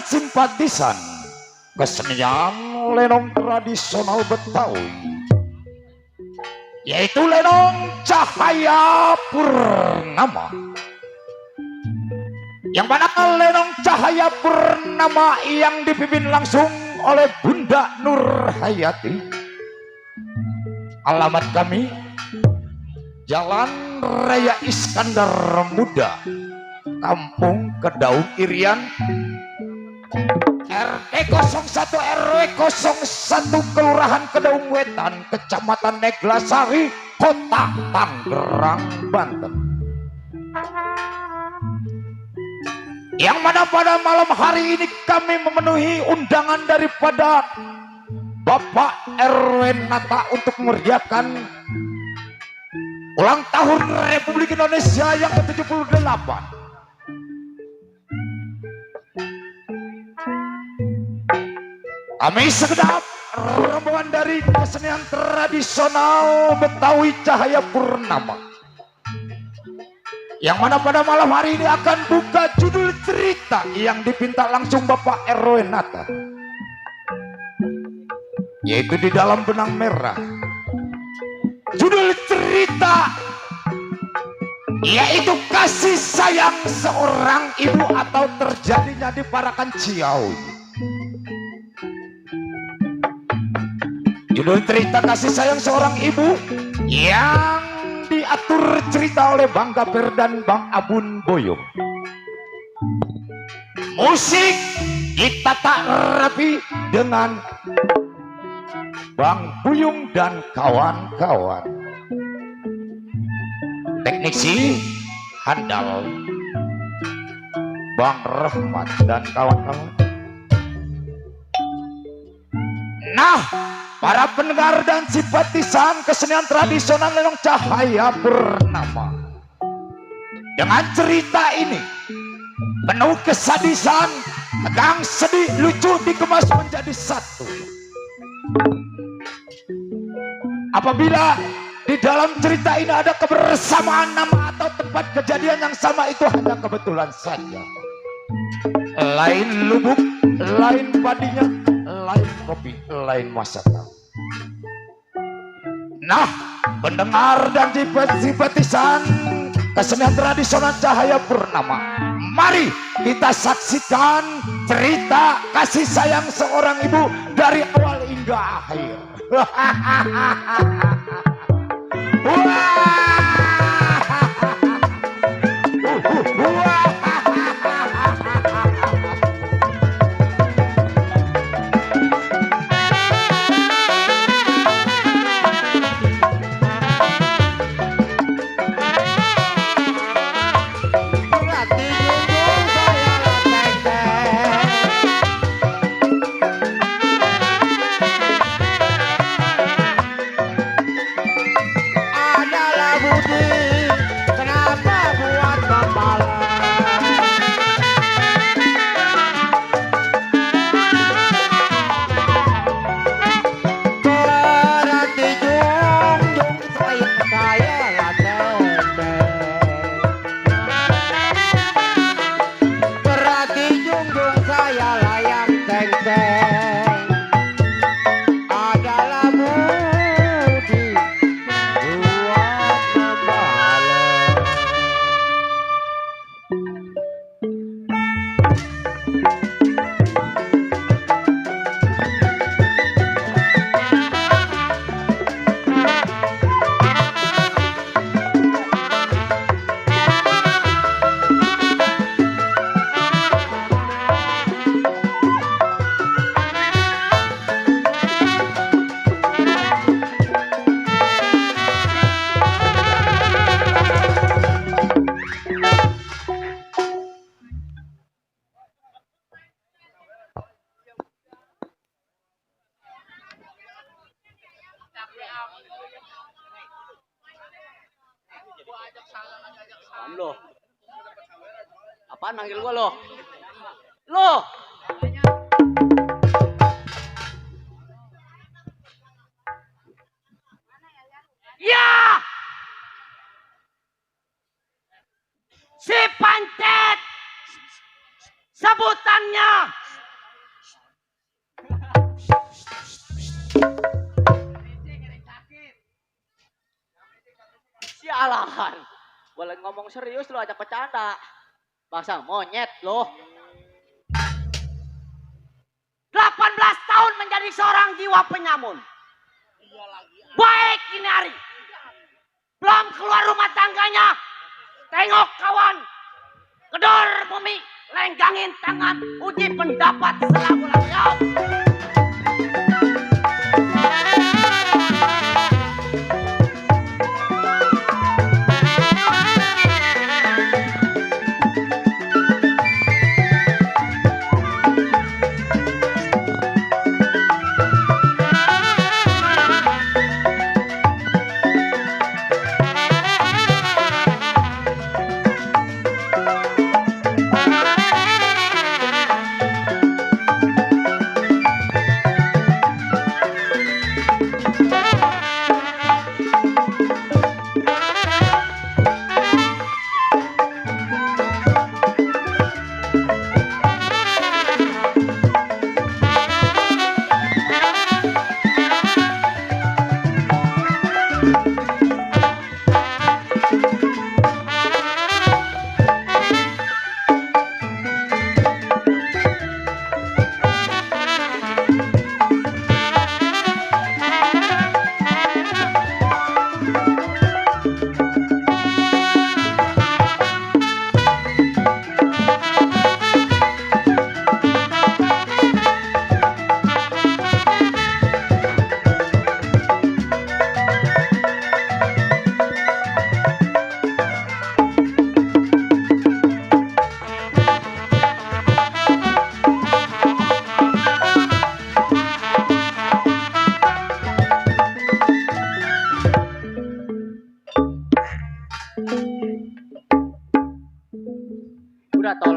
Simpatisan kesenian lenong tradisional Betawi, yaitu lenong Cahaya Purnama, yang mana lenong Cahaya Purnama yang dipimpin langsung oleh Bunda Nur Hayati. Alamat kami Jalan Raya Iskandar Muda, Kampung Kedaung Irian, RT 01 RW 01 Kelurahan Kedaung Wetan, Kecamatan Neglasari, Kota Tangerang, Banten. Yang mana pada malam hari ini kami memenuhi undangan daripada Bapak RW Nata untuk memeriahkan ulang tahun Republik Indonesia yang ke-78. Kami segenap rombongan dari kesenian tradisional Betawi Cahaya Purnama, yang mana pada malam hari ini akan buka judul cerita yang dipinta langsung Bapak RW Nata, yaitu Di Dalam Benang Merah. Judul cerita yaitu kasih sayang seorang ibu atau terjadinya di Parakan Ciawi. Judul cerita kasih sayang seorang ibu yang diatur cerita oleh Bang Gaper dan Bang Abun Boyong. Musik ditata rapi dengan Bang Buyung dan kawan-kawan. Teknisi handal Bang Rahmat dan kawan-kawan. Nah, para pendengar dan simpatisan kesenian tradisional Lenong Cahaya Purnama, dengan cerita ini penuh kesadisan, tegang, sedih, lucu dikemas menjadi satu. Apabila di dalam cerita ini ada kebersamaan nama atau tempat kejadian yang sama, itu hanya kebetulan saja. Lain lubuk, lain padinya, lain kopi, lain masakan. Nah, pendengar dan simpatisan kesenian tradisional Cahaya Purnama, mari kita saksikan cerita kasih sayang seorang ibu dari awal hingga akhir. Lo, apaan manggil gua lo? Lo, ya, si Pancet, sebutannya. Sialan. Boleh ngomong serius lo, ajak bercanda. Bangsa monyet lo. 18 tahun menjadi seorang jiwa penyamun. Baik ini hari. Belum keluar rumah tangganya. Tengok kawan. Kedor bumi. Lenggangin tangan. Uji pendapat selalu-lalu.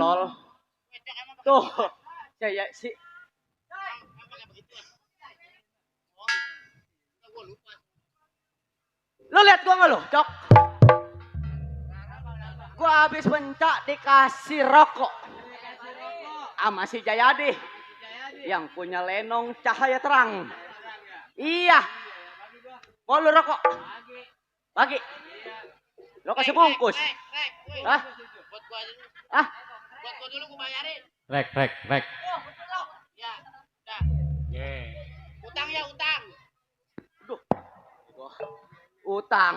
tolol. Tuh, saya si Lo lihat gua nggak lo, Cok? Gua habis pencak dikasih rokok sama si Jayadi yang punya lenong cahaya terang. Iya. Mau lu rokok? Bagi. Rokok sebungkus. Hah? Ah? Buat gua dulu gua bayarin. Rek. Ya, dah. Utang ya, utang. Duh. Utang.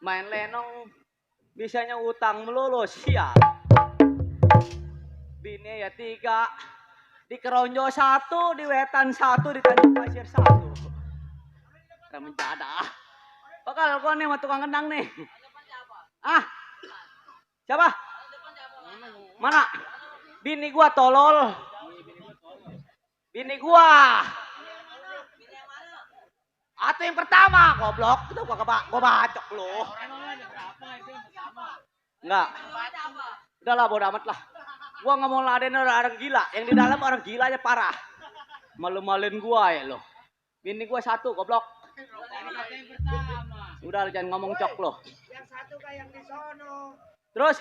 Main lenong bisanya utang melulu, sial. Bini ya 3, di Keronjo 1, di Wetan 1, di Tanjung Pasir 1. Mendadak. Bakal gua nih sama tukang kendang nih. Ah? Siapa? Mana? Bini gua tolol. Bini gua. Atau yang pertama, goblok. Itu gua bacok lu. Enggak. Udahlah bodo amat lah. Gua nggak mau laden orang gila. Yang di dalam orang gilanya parah. Malu-maluin gua ya lo. Bini gua 1, goblok. Udah jangan ngomong cok lo. Yang 1 kayak yang di sono. Terus?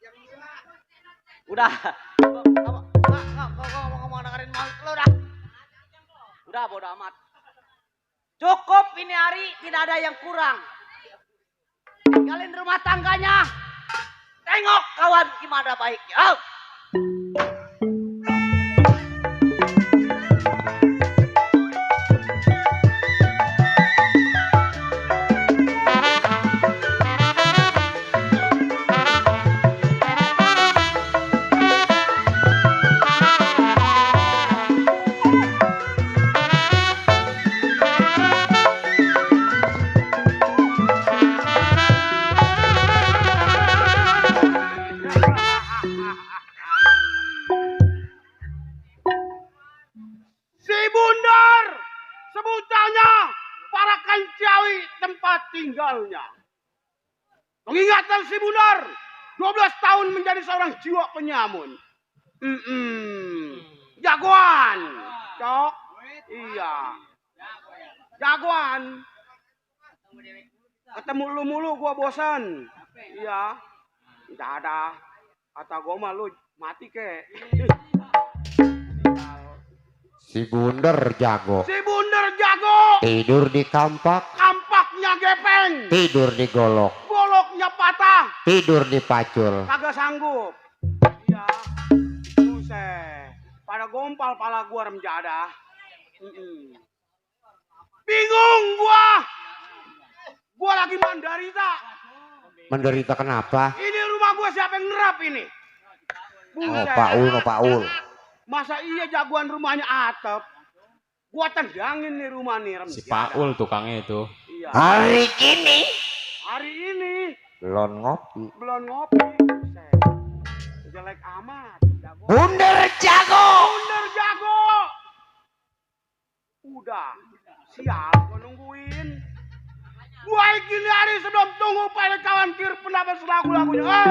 Yang 5. Udah. Gua ngomong dengerin mau lo dah. Udah bodo amat. Cukup ini hari, tidak ada yang kurang. Tinggalin rumah tangganya. Tengok kawan gimana baiknya. Si Bundar, sebutannya para Kanciawi tempat tinggalnya. Pengingatan si Bundar, 12 tahun menjadi seorang jiwa penyamun. Jagoan, Cok. Iya. Jagoan. Ketemu lu mulu gua bosan. Iya. Enggak ada. Kata gua mah lu mati ke. Si Bundar jago. Si Bundar jago. Tidur di kampak, Kampaknya gepeng. tidur di golok, Goloknya patah. tidur di pacul. Kagak sanggup. Iya. Buset. Pada gompal pala gua remjadah. Bingung gua. Gua lagi menderita. Menderita kenapa? Ini rumah gua siapa yang nerap ini? Oh, Paul. Masa iya jagoan rumahnya atap? Gua tendangin nih rumah nih Si remjadah. Paul tukangnya itu. Iya. Hari ini Hari ini belum ngopi. belum ngopi. Buset. Jelek amat. Jago. Bundar jago. Bundar jago. Udah. Siap gua nungguin. Gua gini hari sebelum tunggu pada kawan kir pendapat lagu-lagunya.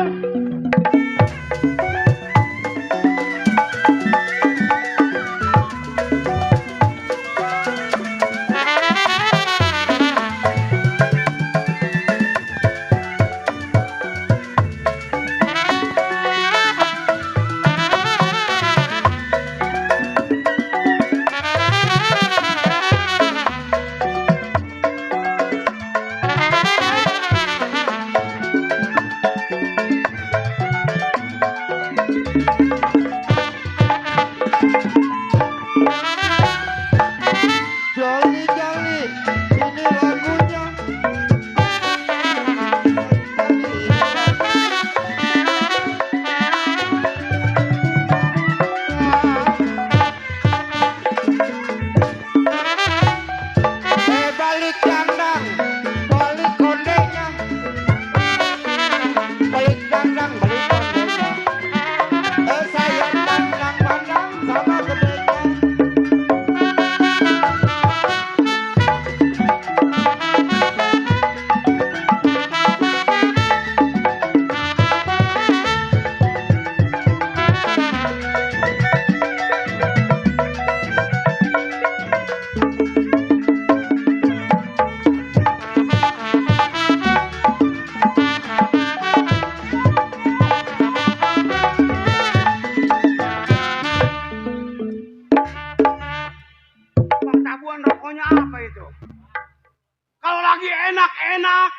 lagi enak-enak.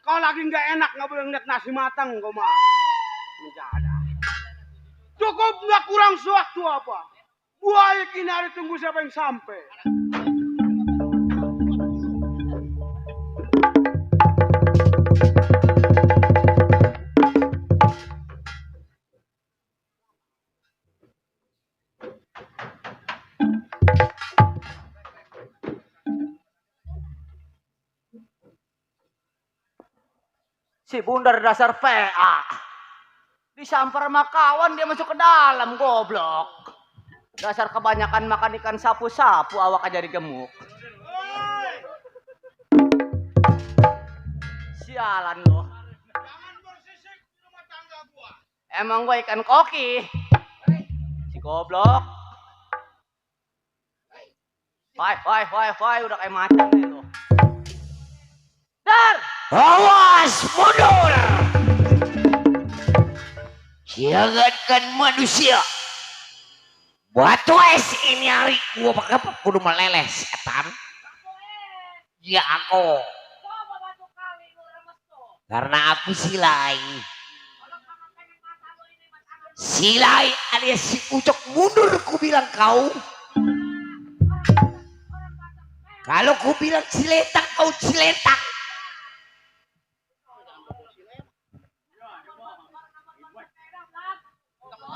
Kau lagi nggak enak, nggak boleh ngeliat nasi matang kau mah. Nggak ada. Cukup nggak kurang sewaktu apa? Buaya kini hari tunggu siapa yang sampai. Si bundar dasar PA. Disamper sama kawan dia masuk ke dalam goblok. Dasar kebanyakan makan ikan sapu-sapu awak jadi gemuk. Sialan lo. Jangan bersisik di rumah tangga gua. Emang gua ikan koki. Si goblok. Wai, udah kayak macan nih lo. Dar! Awas mundur. Jangankan manusia. Batu es ini hari gua pakai kudu meleleh setan. Ya aku. Karena aku silai. Silai alias si ucok mundur ku bilang kau. Kalau ku bilang ciletak kau ciletak.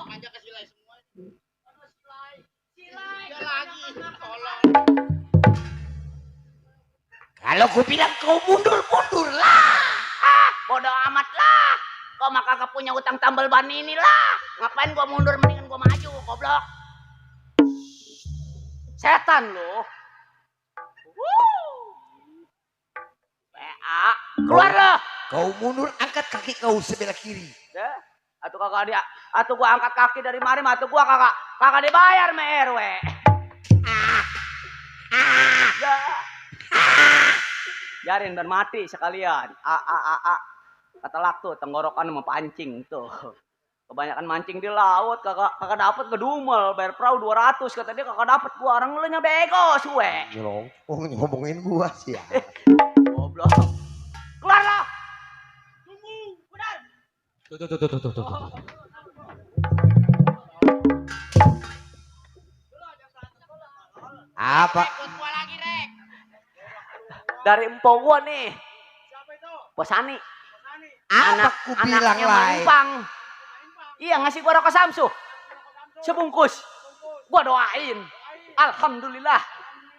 Aja ke silai semua. Dia lagi tolong. Kalau ku bilang kau mundur lah. Bodoh amat lah. Kau mah kagak punya utang tambal ban ini lah. Ngapain gua mundur, mendingan gua maju, goblok. Setan lo. PA, keluar lo. Kau mundur angkat kaki kau sebelah kiri. Deh, atuh kagak dia, atuh gua angkat kaki dari mari, atuh gua kagak dibayar me RW. Ya. Biarin dan mati sekalian. Kata lak tuh tenggorokan mau pancing tuh. Kebanyakan mancing di laut kagak dapet ngedumel, bayar perahu 200 kata dia kagak dapet, gua orang lu nya bego suwe. Nyolong, ngomongin gua sih ya. Goblok. Keluar lo. Tunggu. Udah. Tuh. Apa? Ikut gua lagi, Rek. Dari empok gua nih. Siapa itu? Posani. Sani. Apa ku bilang anaknya lain? Mampang. Iya ngasih gua rokok Samsu. Sebungkus. Gua doain. Alhamdulillah.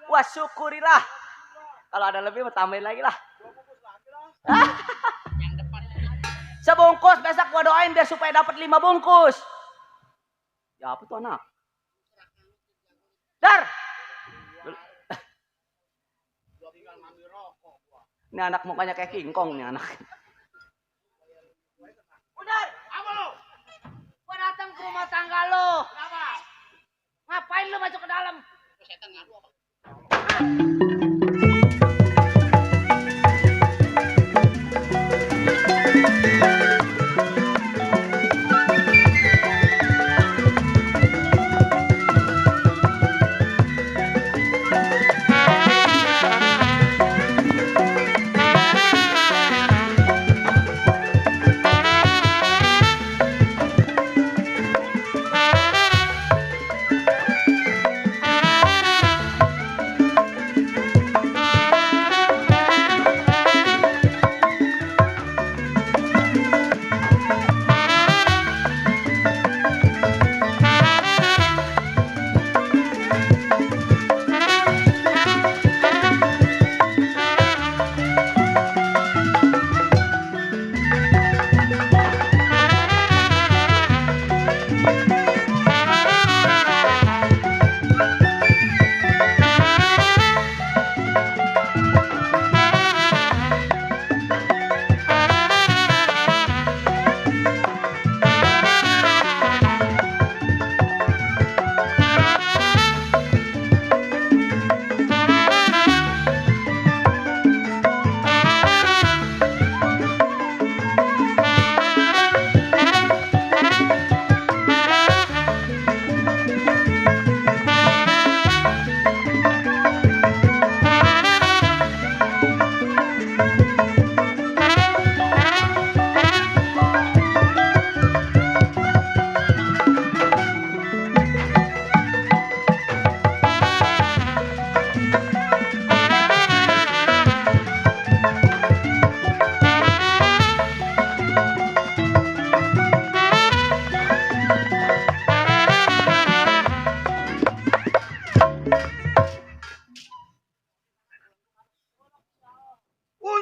Wa syukurillah. Kalau ada lebih tambahin lagi lah. Yang depan. Sebungkus besok gua doain biar supaya dapat 5 bungkus. Ya apa tuh anak? Dar. Gua tinggal ngambil rokok gua. Ini anak mukanya kayak kingkong nih anak. Udah. Apa lo? Gua datang ke rumah tangga lo. Kenapa? Ngapain lu masuk ke dalam? Setan ngadu apa?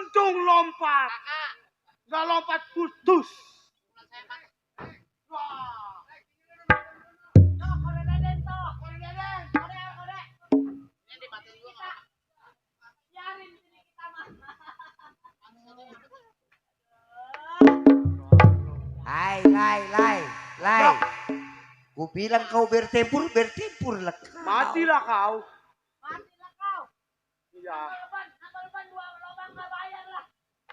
untung lompat. Gak lompat putus. Wah. Toh, kode deden toh. Kode deden. Kode. Ini dibatin juga nggak apa-apa. Biarin di sini kita mah. Lai. Ku bilang kau bertempur lah. Matilah kau. Matilah kau. Iya. Nambah beban 2 lubang nggak bayar lah.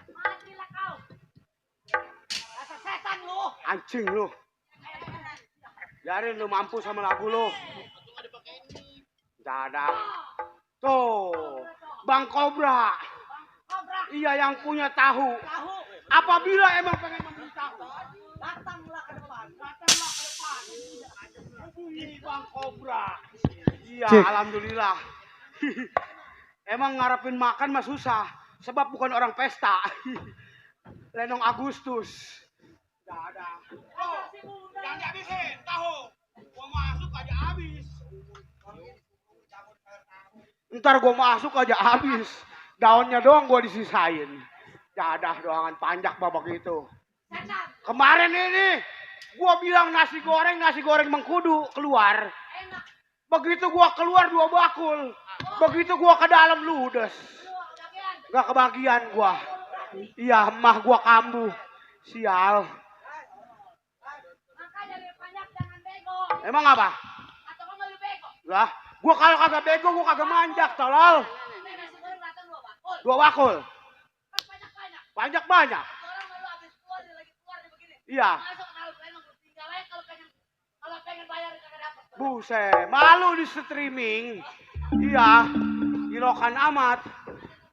Matilah kau. Rasa setan lu. Anjing lu. Biarin lu mampu sama lagu lu. Untung nggak dipakein nih. Dadah. Tuh. Bang Kobra. Kobra. Iya yang punya tahu. Tahu. Apabila emang pengen membeli tahu. Datanglah ke depan. Datanglah ke depan. Hubungi Bang Kobra. Iya, Cik. alhamdulillah. Emang ngarepin makan mah susah. Sebab bukan orang pesta. Lenong Agustus. Dadah. Oh, jangan dihabisin, tahu. Gua masuk aja habis. Ntar gua masuk aja habis. Daunnya doang gua disisain. Dadah doangan panjak babak itu. Setan. Kemarin ini gua bilang nasi goreng mengkudu keluar. Enak. Begitu gua keluar 2 bakul. Begitu gua ke dalam ludes. Lu kebagian. Gak kebagian gua. Iya, emah gua kambuh. Sial. Makanya dari banyak jangan bego. Emang apa? Atau kamu lebih bego. Lah, gua kalau kagak bego gua kagak manjak, tolol. Ini nasi goreng datang 2 bakul. 2 bakul. Kan banyak-banyak. Banyak. Orang baru habis keluar dia lagi keluar dia begini. Iya. Masuk kenal lenong tinggal aja kalau pengen bayar kagak dapat. Buset, malu di streaming. Iya. Irokan amat.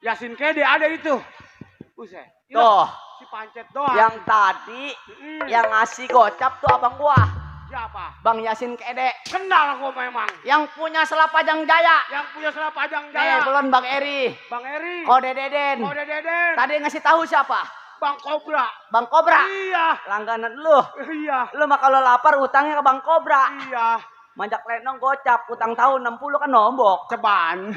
Yasin Kede ada itu. Buset. Tuh, Si pancet doang. yang tadi Mm. yang ngasih gocap tuh abang gua, Siapa? Bang Yasin Kede, Kenal gua memang. yang punya Selapajang Jaya. Yang punya salah pajang Nih, jaya. belum Bang Eri, Bang Eri. Kode Deden. Kode Deden. Tadi ngasih tahu siapa? Bang Kobra. Bang Kobra. Iya. Langganan lu. Iya. Lu mah kalau lapar utangnya ke Bang Kobra. Iya. Manjak lenong gocap, utang tahun 60 kan nombok. Ceban.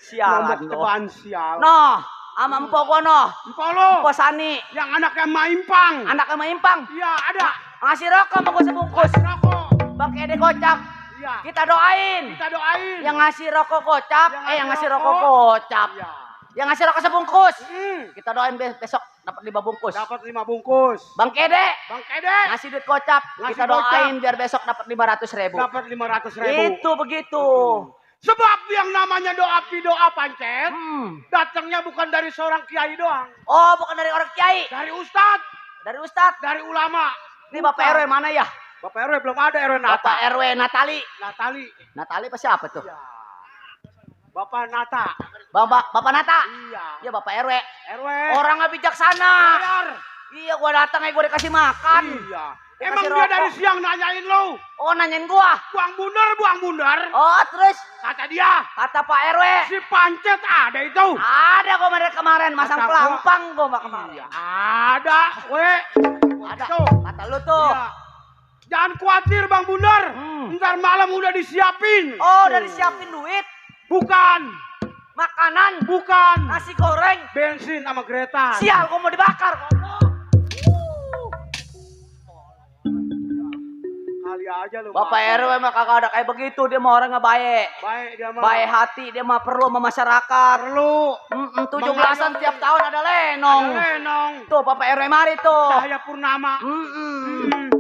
Sialan Nombok lu. ceban sial. Noh, ama empok gua noh. Empok lo. Empok Sani, Yang anaknya Maimpang. anak sama Impang. Iya ada. Ngasih rokok sama gua sebungkus. Rokok. Bang Kede gocap. Iya. Kita doain. Kita doain. Yang ngasih rokok gocap, yang ngasih rokok gocap. Iya. Yang ngasih rokok sebungkus. Hmm. Kita doain besok dapat 5 bungkus. Dapat 5 bungkus. Bang Kede Bang Kede. ngasih duit gocap. Ngasih Kita doain gocap. biar besok dapat 500.000. Dapat 500.000. Itu begitu. Sebab yang namanya doa pancet. Hmm. Datangnya bukan dari seorang kiai doang. Oh, bukan dari orang kiai, Dari ustad. dari ustadz. Dari ulama. Ini Bapak RW mana ya? Bapak RW belum ada RW Nata. Bapak RW Natali. Natali. Natali apa siapa tuh? Iya. Bapak Nata. Bapak Nata. Iya. Iya Bapak RW. RW. Orangnya bijaksana. Bayar. Iya, gua datang gua dikasih makan. Iya. Dikasih Emang dia rokok. dari siang nanyain lo. Oh, nanyain gua. Buang bundar. Oh, terus Kata dia. kata Pak RW. Si pancet ada itu. Ada gua dari kemarin masang Kata gua. pelampang gua Mbak kemarin. Iya. Ada. Weh. Ada. Tuh. Kata lu tuh. Iya. Jangan khawatir Bang Bundar. Ntar malam udah disiapin. Oh, udah disiapin duit, Bukan. makanan, Bukan. nasi goreng. Bensin sama Greta. Sial, gua mau dibakar. Kali aja lu. Bapak RW mah kagak ada kayak begitu, dia mah orangnya baik. Baik dia mah. Baik hati, dia mah perlu sama masyarakat. Perlu. 17-an tiap tahun ada lenong. Ada Lenong. Tuh Bapak RW mari tuh. Cahaya Purnama. Mm-mm.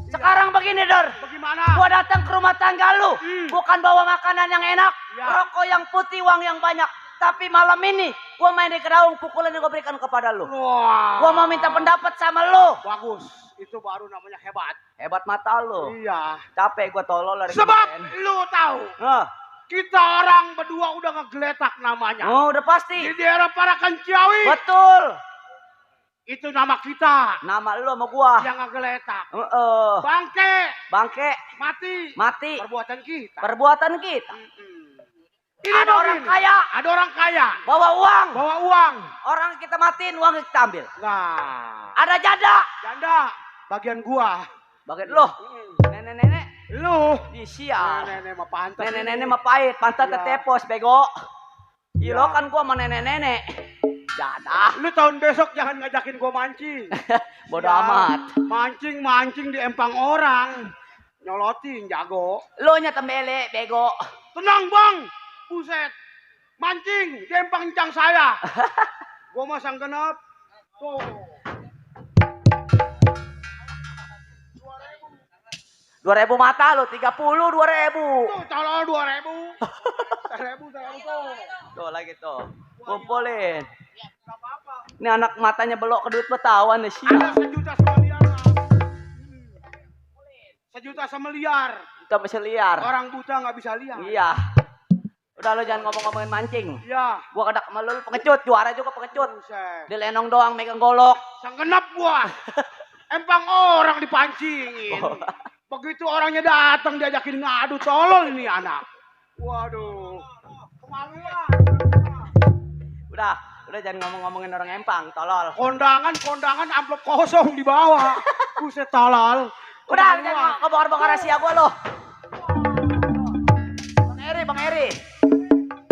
Sekarang begini Dor, Bagaimana? gua datang ke rumah tangga lu, bukan bawa makanan yang enak, Ya. rokok yang putih, uang yang banyak. Tapi malam ini gua main di kedaung, pukulan yang gua berikan kepada lu. Wah. Gua mau minta pendapat sama lu. Bagus. Itu baru namanya hebat. Hebat mata lu. Iya. Capek gua tolol dari Sebab kemarin. lu tahu, Hah. kita orang berdua udah ngegeletak namanya. Oh, udah pasti. Di daerah Parakan Ciawi. Betul. Itu nama kita Nama lu sama gua. yang ngegeletak. Bangke. Bangke, Mati. perbuatan kita. Perbuatan kita. Ini Ada orang begini. kaya. Ada orang kaya. Bawa uang. Bawa uang. Orang kita matiin, uang kita ambil. Nah, Ada janda. janda bagian gua. Bagian lo. Nenek-nenek. Lu. Di sial. Nenek mah pantas. Nenek-nenek mah pahit. Pantat Iya. tetepos, bego. Iya. Gila kan gua sama nenek-nenek. Jadah. Lu tahun besok jangan ngajakin gua mancing. Bodoh Ya, amat. Mancing di empang orang. Nyolotin jago. Lu nya tembele bego. Tenang bang. Buset. Mancing di empang incang saya. Gua masang genep. Tuh. 2.000 mata lu, 30 2.000. Tuh calon 2.000. 1.000 tuh. Tuh lagi tuh. Kumpulin. Gak apa-apa. Ini anak matanya belok ke duit betawan nih sih. Ada 1 juta semeliar. Hmm. 1 juta semeliar. Kita bisa liar. Orang buta nggak bisa lihat. Iya. Udah lo jangan ngomong-ngomongin mancing. Iya. Gua kedak sama lu pengecut, juara juga pengecut. Buset. Di lenong doang megang golok. Sang genap gua. Empang orang dipancingin. Begitu orangnya datang diajakin ngadu, tolol ini anak. Waduh. Kemaluan. Udah jangan ngomong-ngomongin orang empang, tolol. Kondangan amplop kosong di bawah. Buset tolol. Udah Kemaluan. jangan ngebongkar-bongkar rahasia gua lo.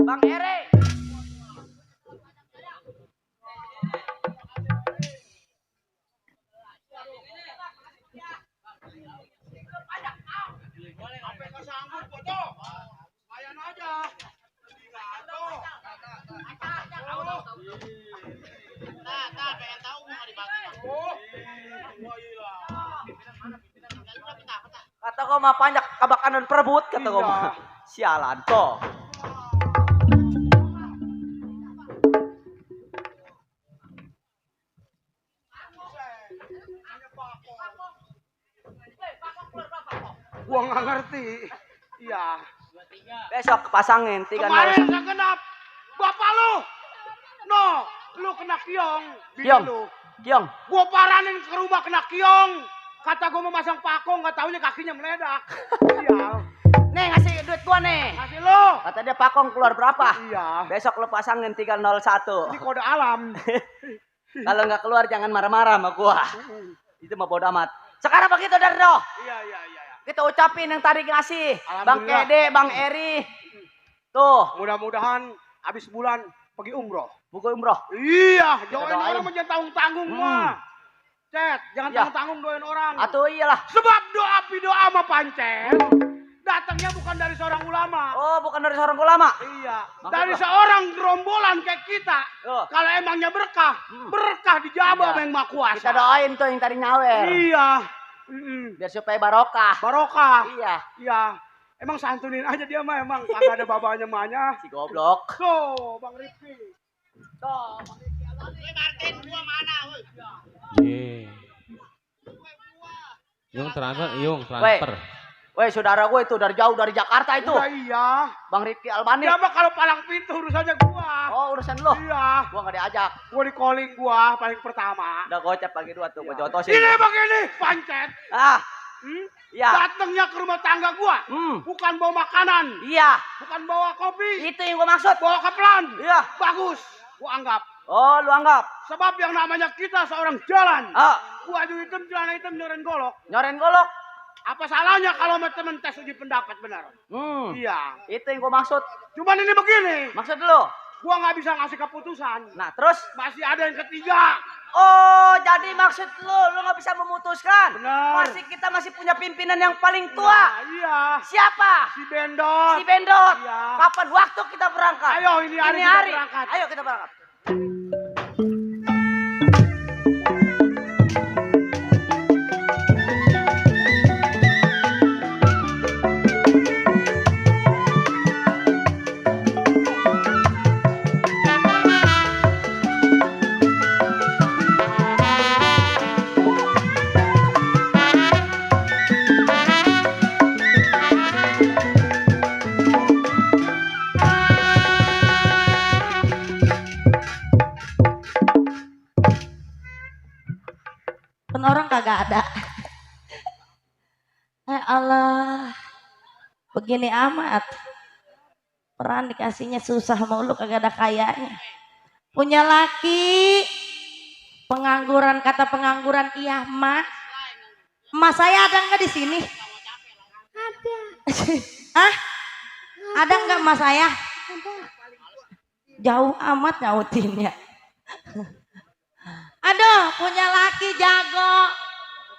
Bang Eri. Sampai nggak sanggup foto. Lumayan aja. Nah, pengen tahu mau dibagi. Kata kau mah panjak kabakanan perebut kata kau mah. Sialan kok. Gua nggak ngerti. Iya. Besok pasangin 3 Kemarin nggak genap. Bapak lu. No, lu kena kiong. Bini Kiong. lu. Kiong. Gua paranin ke rumah kena kiong. Kata gua mau masang pakong, nggak taunya kakinya meledak. Iya. Nih ngasih duit gua nih. Kasih lu. Kata dia pakong keluar berapa? Iya. Besok lu pasangin 301. Ini kode alam. Kalau nggak keluar jangan marah-marah sama gua. Itu mah bodo amat. Sekarang begitu Dardo. Iya. Kita ucapin yang tadi ngasih. Bang Alhamdulillah. Kede, Bang Eri. Tuh, Mudah-mudahan habis bulan pergi umroh. buku umroh. Iya, Kita doain doain. orang jangan tanggung-tanggung mah. Cet, jangan Iya. tanggung-tanggung doain orang. Atuh iyalah. Sebab doa mah pancen. Datangnya bukan dari seorang ulama. Oh, bukan dari seorang ulama. Iya, Maksud dari apa? seorang gerombolan kayak kita. Oh. Kalau emangnya berkah dijabah Iya. sama yang Maha Kuasa. Kita doain tuh yang tadi nyawer. Iya. Biar supaya barokah. Barokah. Iya. Iya. Emang santunin aja dia mah emang kagak ada babanya mahnya. Si goblok. Tuh, Bang Rifki. Tuh. Woi Martin, gua mana, woi? Ye. Yung transfer. Weh, saudara gue itu dari jauh dari Jakarta itu. Udah iya. Bang Rifki Albani. Dia mah kalau palang pintu urusannya gua. Oh, urusan lo. Iya. Gua nggak diajak. Gua di calling gua paling pertama. Udah gocap lagi 2 tuh, gua jotosin. Ini begini, pancet. Ah, Hmm? iya. Datangnya ke rumah tangga gua. Bukan bawa makanan, Iya. bukan bawa kopi, Itu yang gua maksud. bawa kaplan. Iya. Bagus. Gua anggap. Oh, lu anggap. Sebab yang namanya kita seorang jalan. Ah, Baju hitam, celana hitam, nyoren golok. nyoren golok. Apa salahnya kalau sama temen tes uji pendapat benar? Iya. Itu yang gua maksud. Cuman ini begini. Maksud lu. Gua nggak bisa ngasih keputusan. Nah, terus? Masih ada yang ketiga. Oh, jadi maksud lu nggak bisa memutuskan. Benar. Masih punya pimpinan yang paling tua. Nah, iya. Siapa? Si Bendot. Si Bendot. Iya. Kapan waktu kita berangkat? Ayo, ini hari kita berangkat. Ayo kita berangkat. Kan orang kagak ada. Allah, begini amat. Peran dikasihnya susah mulu, kagak ada kayanya. Punya laki, pengangguran, kata pengangguran, iya mak. Emak saya ada nggak di sini? Ada. Hah? Ada nggak emak saya? Jauh amat nyautinnya. Aduh, punya laki jago.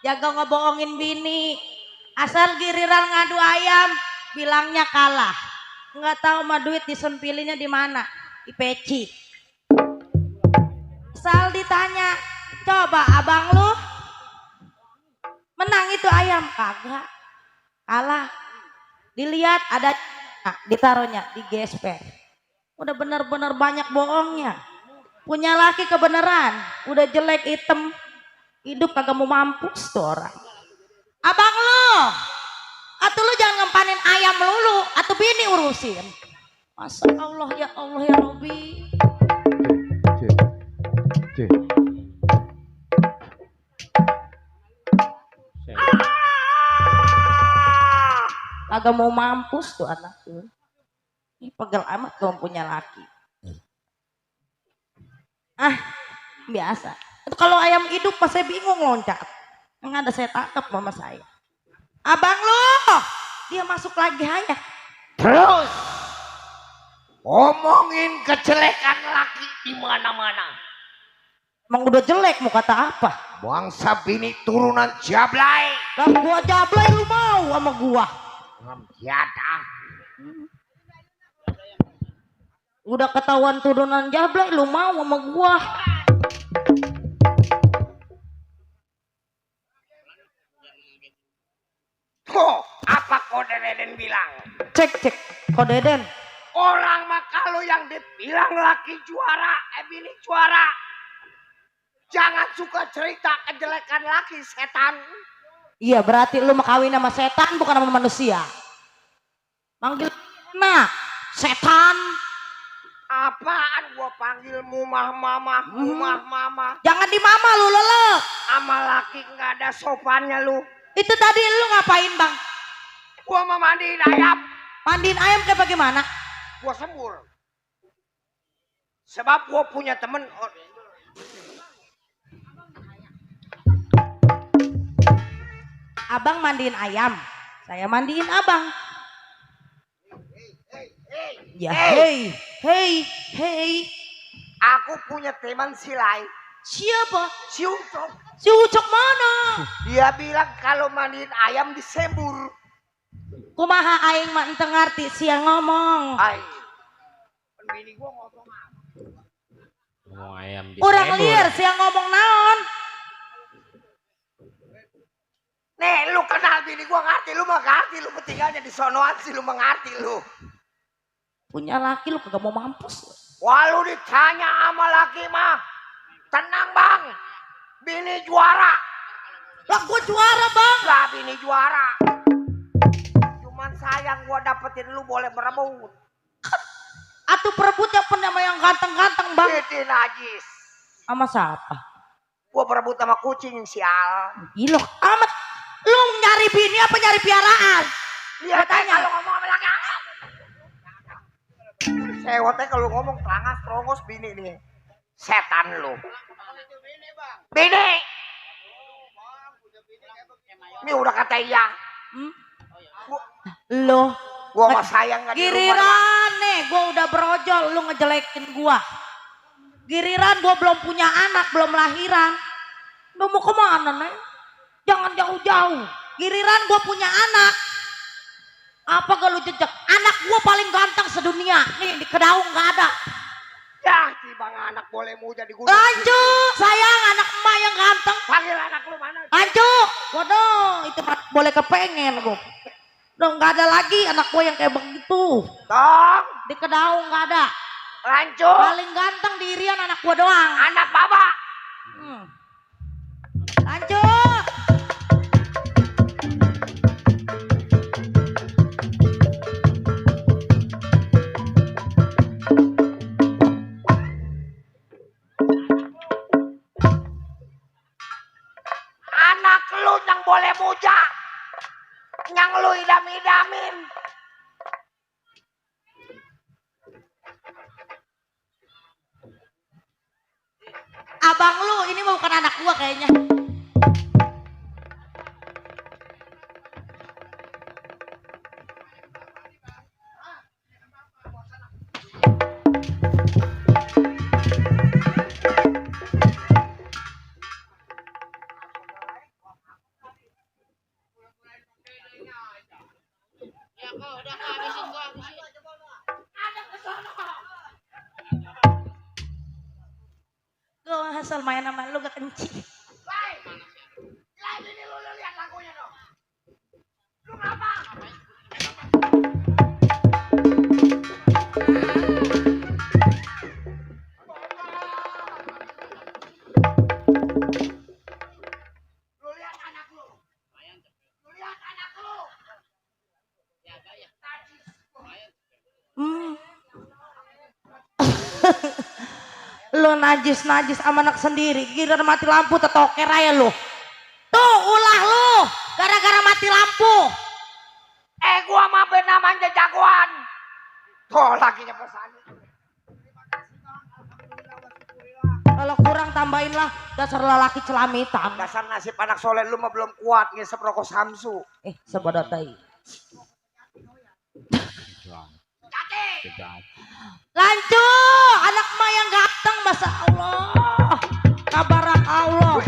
Jago ngebohongin bini. Asal giliran ngadu ayam, bilangnya kalah. Nggak tahu mah duit disempilinya di mana. Di peci. Asal ditanya, coba abang lu menang itu ayam, kagak. Kalah. Dilihat ada, nah, ditaruhnya di gesper. Udah bener-bener banyak bohongnya. Punya laki kebenaran, udah jelek hitam, hidup kagak mau mampus tuh orang. Abang lu, atau lu jangan ngempanin ayam lulu, atau bini urusin. Masa Allah ya Robi. Kagak mau mampus tuh anak tuh. Ini pegel amat kamu punya laki. Biasa. Itu kalau ayam hidup pas saya bingung loncat. Yang ada saya tangkap mama saya. Abang lo, dia masuk lagi aja. Terus ngomongin kejelekan laki di mana-mana. Emang udah jelek mau kata apa? Bangsa bini turunan Jablay. Lah gua jablay lu mau sama gua. Tiada. Udah ketahuan turunan jablay lu mau sama gua. Kok apa kode Deden bilang? Cek kok Deden. Orang mah kalau yang dibilang laki juara, bini juara. Jangan suka cerita kejelekan laki, setan. Iya berarti lu mau kawin sama setan bukan sama manusia. Manggil enak, setan. Apaan gua panggil mumah mama. Jangan di mama lu lelek. Sama laki nggak ada sopannya lu. Itu tadi lu ngapain bang? Gua mau mandiin ayam. Mandiin ayam kayak bagaimana? Gua sembur. Sebab gua punya temen. Abang mandiin ayam, saya mandiin abang. Ya hey. Aku punya teman silai. Siapa? Si Ucok. Si Ucok mana? Dia bilang kalau mandiin ayam disembur. Kumaha aing mah ente ngarti sia ngomong. Ay. Bini gua ngomong apa? Ngomong ayam di Urang liar sia ngomong naon? Nih lu kenal bini gua ngerti, lu mah ngerti, lu tinggalnya di sonoan sih lu mengerti lu. Punya laki lu kagak mau mampus. Wah lu ditanya sama laki mah, tenang bang, bini juara. Lah gua juara bang. Lah bini juara. Cuman sayang gua dapetin lu boleh berebut. Atuh perebutnya pun sama yang ganteng-ganteng bang. Jadi najis. Sama siapa? Gua berebut sama kucing sial. Gila amat. Lu nyari bini apa nyari piaraan? Lihat aja kalau ngomong sama laki. Sewotnya kalau ngomong terangas terongos bini nih. Setan lu. Bini. Ini udah kata iya. Lu Gua mah sayang nggak di rumah. giliran nih gua udah berojol lu ngejelekin gua. Giliran gua belum punya anak, belum lahiran. Lu mau kemana nih? Jangan jauh-jauh. Giliran gua punya anak. Apa gak lu jejak? Anak gua paling ganteng sedunia. Nih di Kedaung gak ada. Ya, tiba anak boleh muda di gunung. Ancu, sayang anak emak yang ganteng. Panggil anak lu mana? Ancu, waduh itu boleh kepengen gua. Udah gak ada lagi anak gua yang kayak begitu. Tong, Di Kedaung gak ada. lanjut. Paling ganteng di Irian anak gua doang. Anak baba. Lanjut. Anak lu yang boleh muja. Yang lu idam-idamin. Abang lu ini mah bukan anak gua kayaknya. Asal main sama lu gak kencing. Lai ini lu lihat lagunya dong. Lu ngapa? Lu lihat anak lu. Lu lihat anak lu. Hmm. Lu najis sama anak sendiri, kira mati lampu tetoker aja lu. Tuh ulah lu, gara-gara mati lampu. Gua mah namanya jagoan. Tuh lakinya pesan. Kalau kurang tambahin lah, dasar lelaki celamitan. Dasar nasib anak soleh lu mah belum kuat ngisep rokok Samsu. Sebodotai. Tidak. Lancu, anak mah yang ganteng, masya Allah. Kabarak Allah.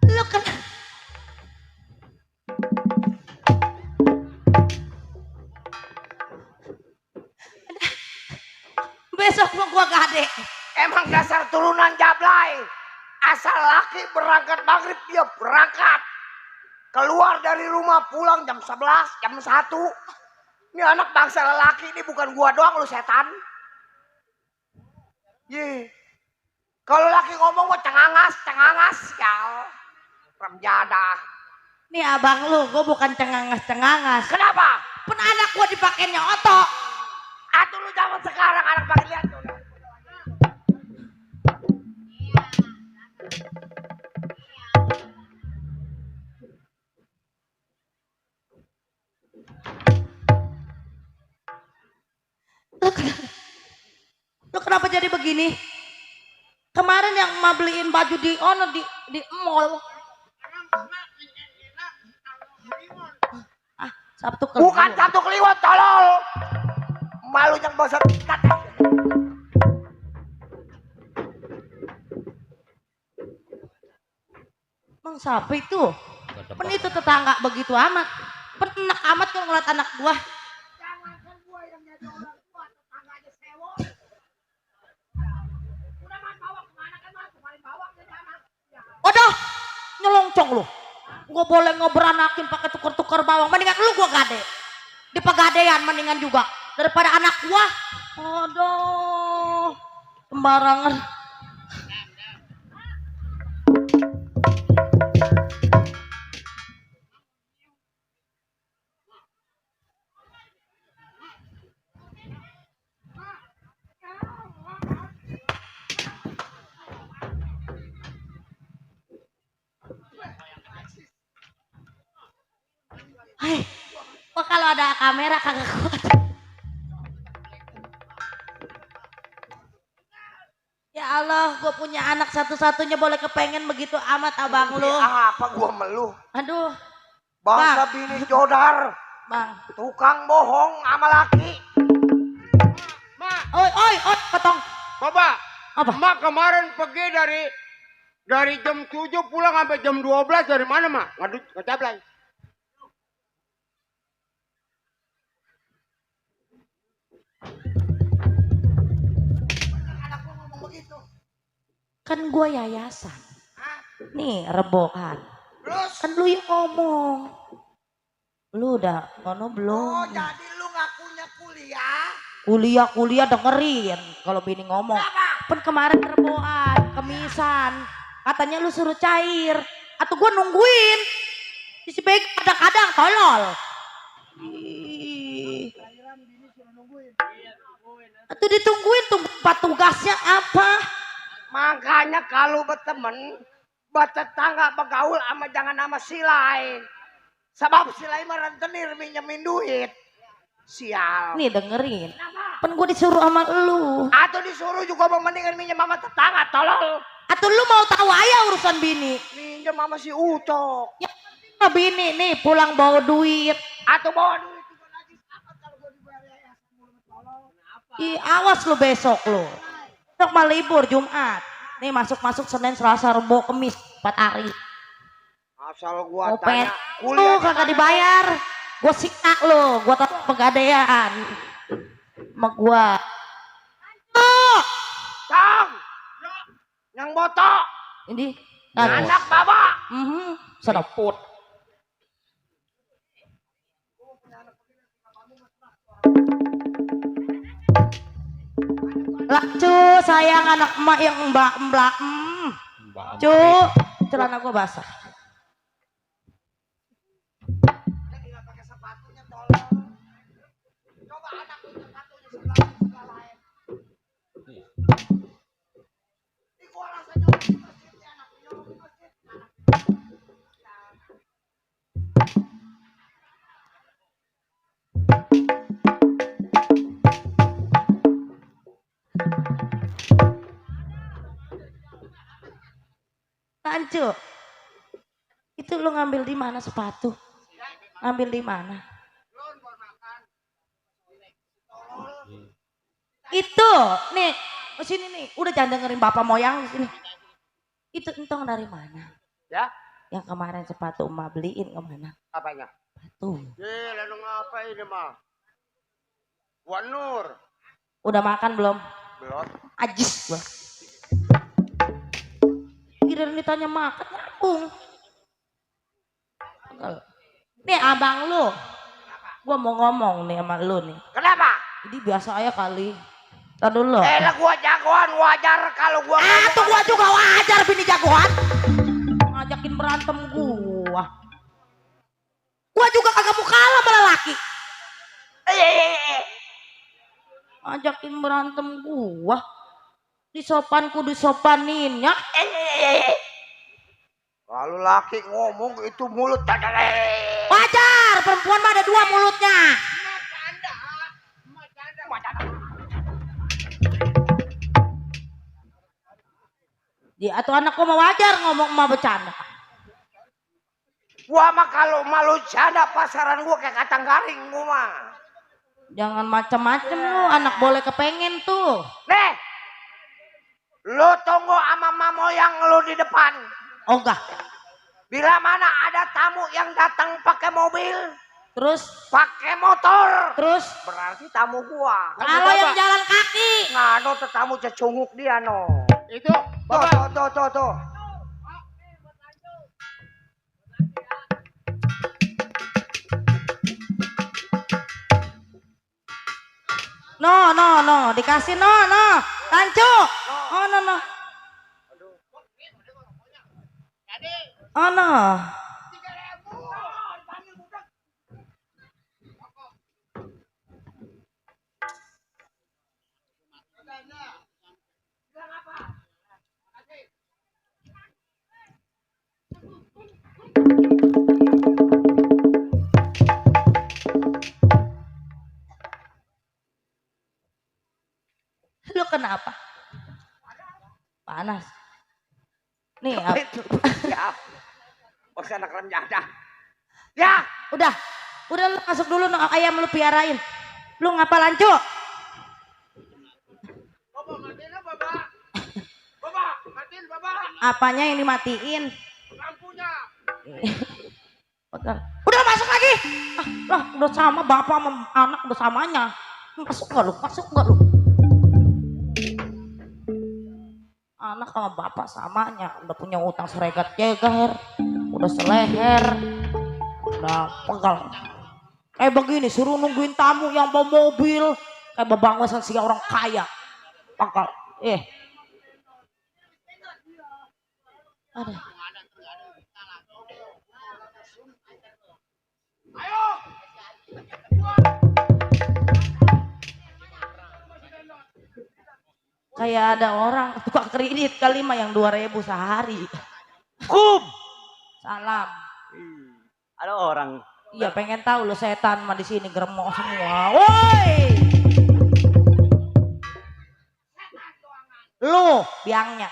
Lu kan besok mau gua gade. Emang dasar turunan jablay. Asal laki berangkat maghrib dia berangkat. Keluar dari rumah pulang jam 11, jam 1. Ini anak bangsa lelaki ini bukan gua doang lu setan. Ye. Kalau laki ngomong mau cengangas ya. Remjadah. Nih abang lu, gua bukan cengangas. Kenapa? Pun anak gua dipakainya oto. Atuh lu zaman sekarang anak pakai lihat tuh. Lu kenapa jadi begini? Kemarin yang emak beliin baju di mall. Sabtu Kliwon. Bukan Sabtu Kliwon tolol. Malu yang bosan. Bang siapa itu? Pen itu tetangga begitu amat. Penak amat kalau ngeliat anak gua. Jangankan gua yang jadi orang tua, tetangga aja sewo. Udah mas bawa kemana kan mas? Kemarin bawa ke sana. Waduh, nyelongcong lu. Gua boleh ngobranakin pakai tuker-tuker bawang. Mendingan lu gua gade. Di pegadean mendingan juga daripada anak gua. Aduh, sembarangan. Hai, kok kalau ada kamera kagak kuat. Ya Allah, gue punya anak satu-satunya boleh kepengen begitu amat abang lu. Apa gua meluh? Aduh, Bangsa bini jodar, bang. tukang bohong sama laki. Oi, potong. Bapak, Apa? Mak kemarin pergi dari jam 7 pulang sampai jam 12 dari mana, Mak? Ngadut ngejablay. Kan gue yayasan. Nih, rebokan. Kan lu yang ngomong. Lu udah ngono belum? Oh, jadi lu ngakunya kuliah? Kuliah dengerin kalau bini ngomong. Pen kemarin rebokan, kemisan. Katanya lu suruh cair. Atau gue nungguin. Si baik kadang-kadang tolol. Ih. Atau ditungguin tempat tugasnya apa? Makanya kalau berteman, bertetangga bergaul sama jangan sama silai. Sebab silai mah rentenir minjemin duit. Sial. Nih dengerin. Pen gue disuruh sama lu. Atau disuruh juga mau mendingan minjem sama tetangga, tolol. Atau lu mau tahu aja urusan bini? Minjem sama si Ucok. Ya bini nih pulang bawa duit. Atau bawa duit juga lagi. Apa kalau gue dibayar? Awas lu besok lu. Besok mah libur Jumat. Nih masuk Senin, Selasa, Rabu, Kamis 4 hari. Asal gua Opet. tanya, Lu kagak dibayar. Gua sikta lu, gua tetap pegadaian. Sama gua. Tang, yang botok, Ini anak baba. sedeput. Lah cu, sayang anak emak yang mbak. Cu, celana gua basah. Lancu. Itu lu ngambil di mana sepatu? Ngambil di mana? Itu, nih, sini nih, udah jangan dengerin bapak moyang di sini. Itu entong dari mana? Ya, Yang kemarin sepatu emak beliin kemana? apanya? Sepatu. Lalu ngapa ini mah? Wan Nur, Udah makan belum? belum. Ajis gua. Kira ditanya makan nyambung. Nih abang lu, gua mau ngomong nih sama lu nih. Kenapa? Jadi biasa aja kali. Tadi dulu. Lah gua jagoan, wajar kalau gua. Tuh gua juga wajar bini jagoan. Ngajakin berantem gua. Gua juga kagak mau kalah sama lelaki. Ngajakin berantem gua. Disopan kudu sopanin ya. Kalau laki ngomong itu mulut Wajar, perempuan mah ada dua mulutnya. Ya atau anak gua mah wajar ngomong mah bercanda. Gua mah kalau malu canda pasaran gua kayak kacang garing gua mah. Jangan macem-macem lu, anak boleh kepengen tuh. Nih, lu tunggu sama mamo yang lu di depan. Oh enggak. Bila mana ada tamu yang datang pakai mobil, Terus, pakai motor, terus berarti tamu gua. kalau yang jalan kaki. Ngano tetamu cecunguk dia no. Itu, Tuh. No, dikasih no, lancu. Oh no. Oh no. Lu kenapa? Panas. Nih, Ya, bos anak renjada. Ya, udah lu masuk dulu no, ayam lu piarain. Lu ngapa lancu? Apanya yang dimatiin? lampunya. Udah masuk lagi. Lah, udah sama bapak sama anak udah samanya. Masuk nggak lu? Anak sama bapak samanya, udah punya utang seregat jeger, udah seleher, udah pegal. Kayak begini suruh nungguin tamu yang bawa mobil, kayak bebangesan si orang kaya. Pegal. Ada. Kayak ada orang tukang kredit kali mah yang 2.000 sehari. Salam. Ada orang. Iya pengen tahu lo setan mah di sini geremok semua. Woi. Lu biangnya.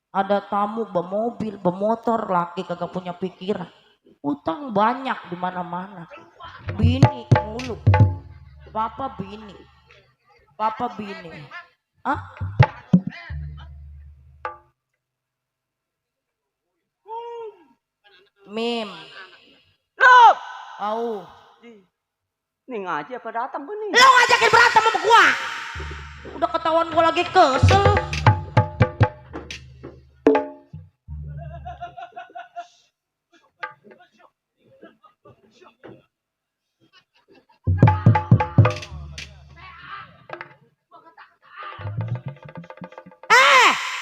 Ada tamu bermobil, bermotor, laki kagak punya pikiran. Utang banyak di mana-mana. Bini mulu. Papa bini. Papa bini. Hah? Mim. Loh, Au. nih ngaji apa datang gue nih? Lo ngajakin berantem sama gua. Udah ketahuan gua lagi kesel.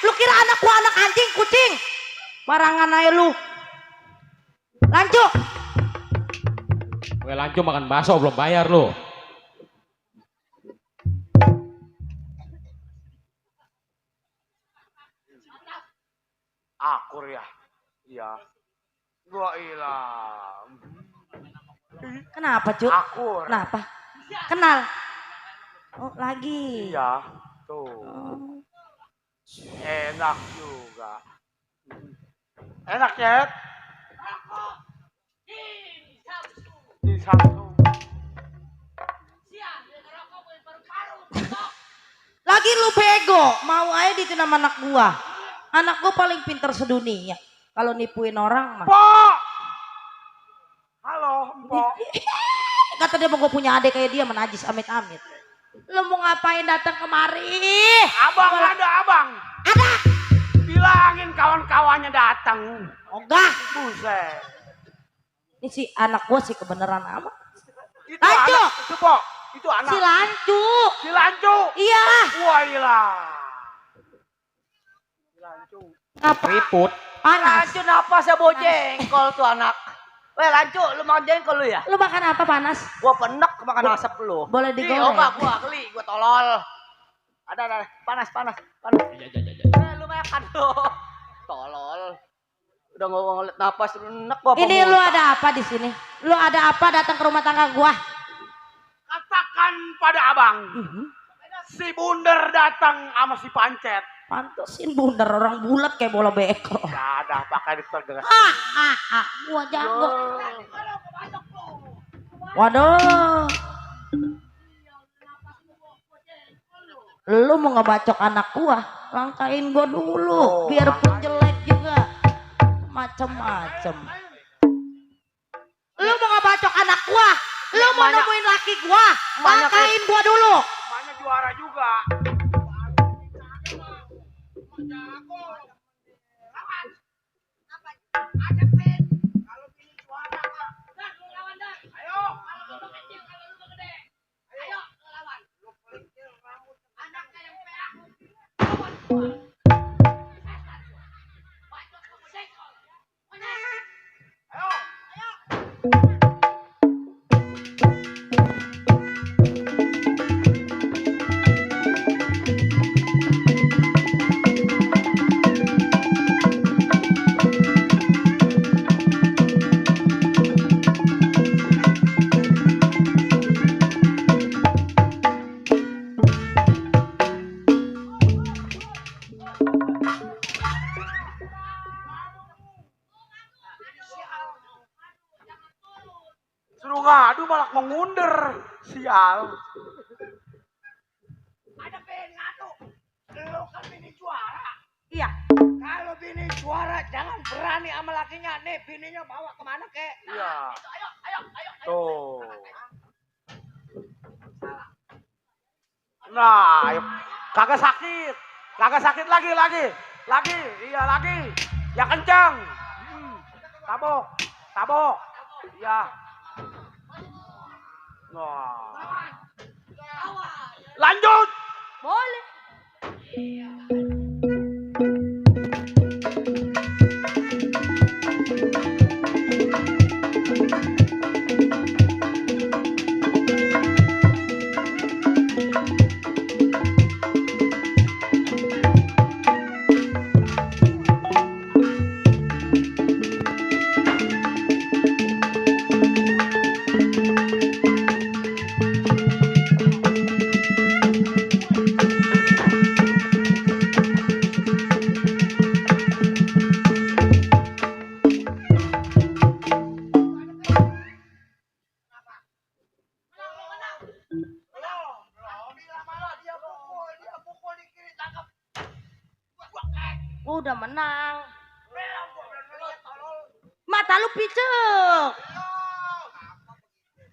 Lu kira anak gua anak anjing, kucing? Barangan aja lu. Lanjut. Gue lanjut makan bakso belum bayar lu. Akur ya. Iya. Gua hilang. Kenapa, Cuk? Akur. Kenapa? Kenal. Oh, lagi. Iya. Tuh. Oh. Enak juga. Enak ya? Di Samsung. Lagi lu bego, mau aja ditin sama anak gua. Anak gua paling pintar sedunia. Kalau nipuin orang mah. Pok! Halo, Pok. Kata dia mau gua punya adik kayak dia menajis amit-amit. Lu mau ngapain datang kemari? Abang ada, Abang. Ada. Bilangin kawan-kawannya datang. Ogah. Buset. Ini si anak gua sih kebenaran amat. Itu Lanjut. anak, itu Pok. Itu anak. Si Lancu. Si Lancu. Iya. Wah, hilang. Si Lancu. Apa? Ribut. Panas. Lanjut apa saya bawa jengkol tuh anak. Weh lanjut, lu makan jengkol lu ya? Lu makan apa panas? Gua penek makan asap lu. Boleh Ih, digoreng. enggak, gua geli, gua tolol. Ada, panas. Lu makan lu. Tolol. Udah nggak ngeliat napas lu enak gua. Ini lu ada apa di sini? Lu ada apa datang ke rumah tangga gua? Katakan pada Abang. Si Bunder datang sama si Pancet. Pantesin bundar orang bulat kayak bola beko. Gak ada pakai ditegas. Gua jago. Waduh. Lu mau ngebacok anak gua, langkain gua dulu, biarpun jelek juga. Macem-macem. Lu mau ngebacok anak gua, lu mau nemuin laki gua, langkain gua dulu. Namanya juara juga. Suruh ngadu malah mengunder. Sial. Ada pengen ngadu. Lu kan bini juara. Iya. Kalau bini juara jangan berani sama lakinya. Nih bininya bawa kemana kek? Iya. Ayo. Tuh. Nah, ayo. Kagak sakit. Kagak sakit lagi. Iya lagi. Ya kencang. Tabok. Iya. Nah. Lanjut. Boleh. Udah menang. Mata lu picek.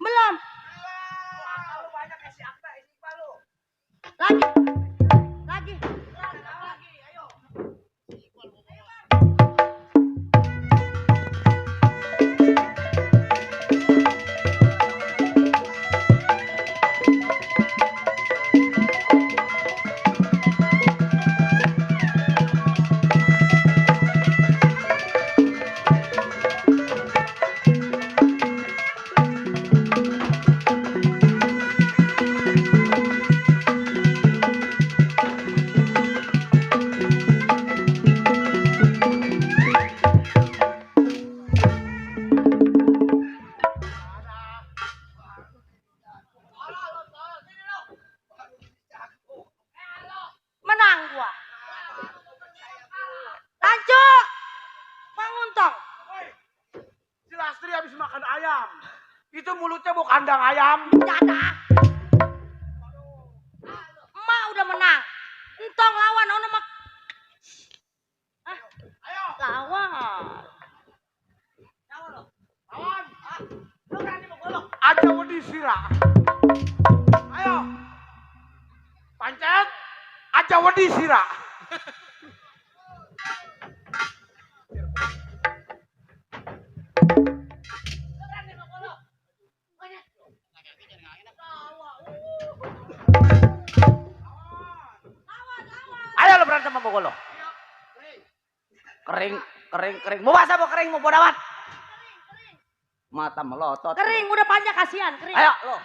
Belum. Lagi. Lagi. Menang gua. Lanjut. Bangun tong. Si Lastri habis makan ayam. Itu mulutnya bukan kandang ayam. Dadah. Emak udah menang. Entong lawan ono mak. Ayo. Lawan. Lawan. Lu berani mau golok? Aja wedi sira. Ayo. Pancet. Aja wedi sira. Ayo lo berantem sama Bogolo. Kering, kering, kering. Mau basah mau kering mau bodo amat. Mata melotot. Kering udah panjang kasihan kering. Ayo lo.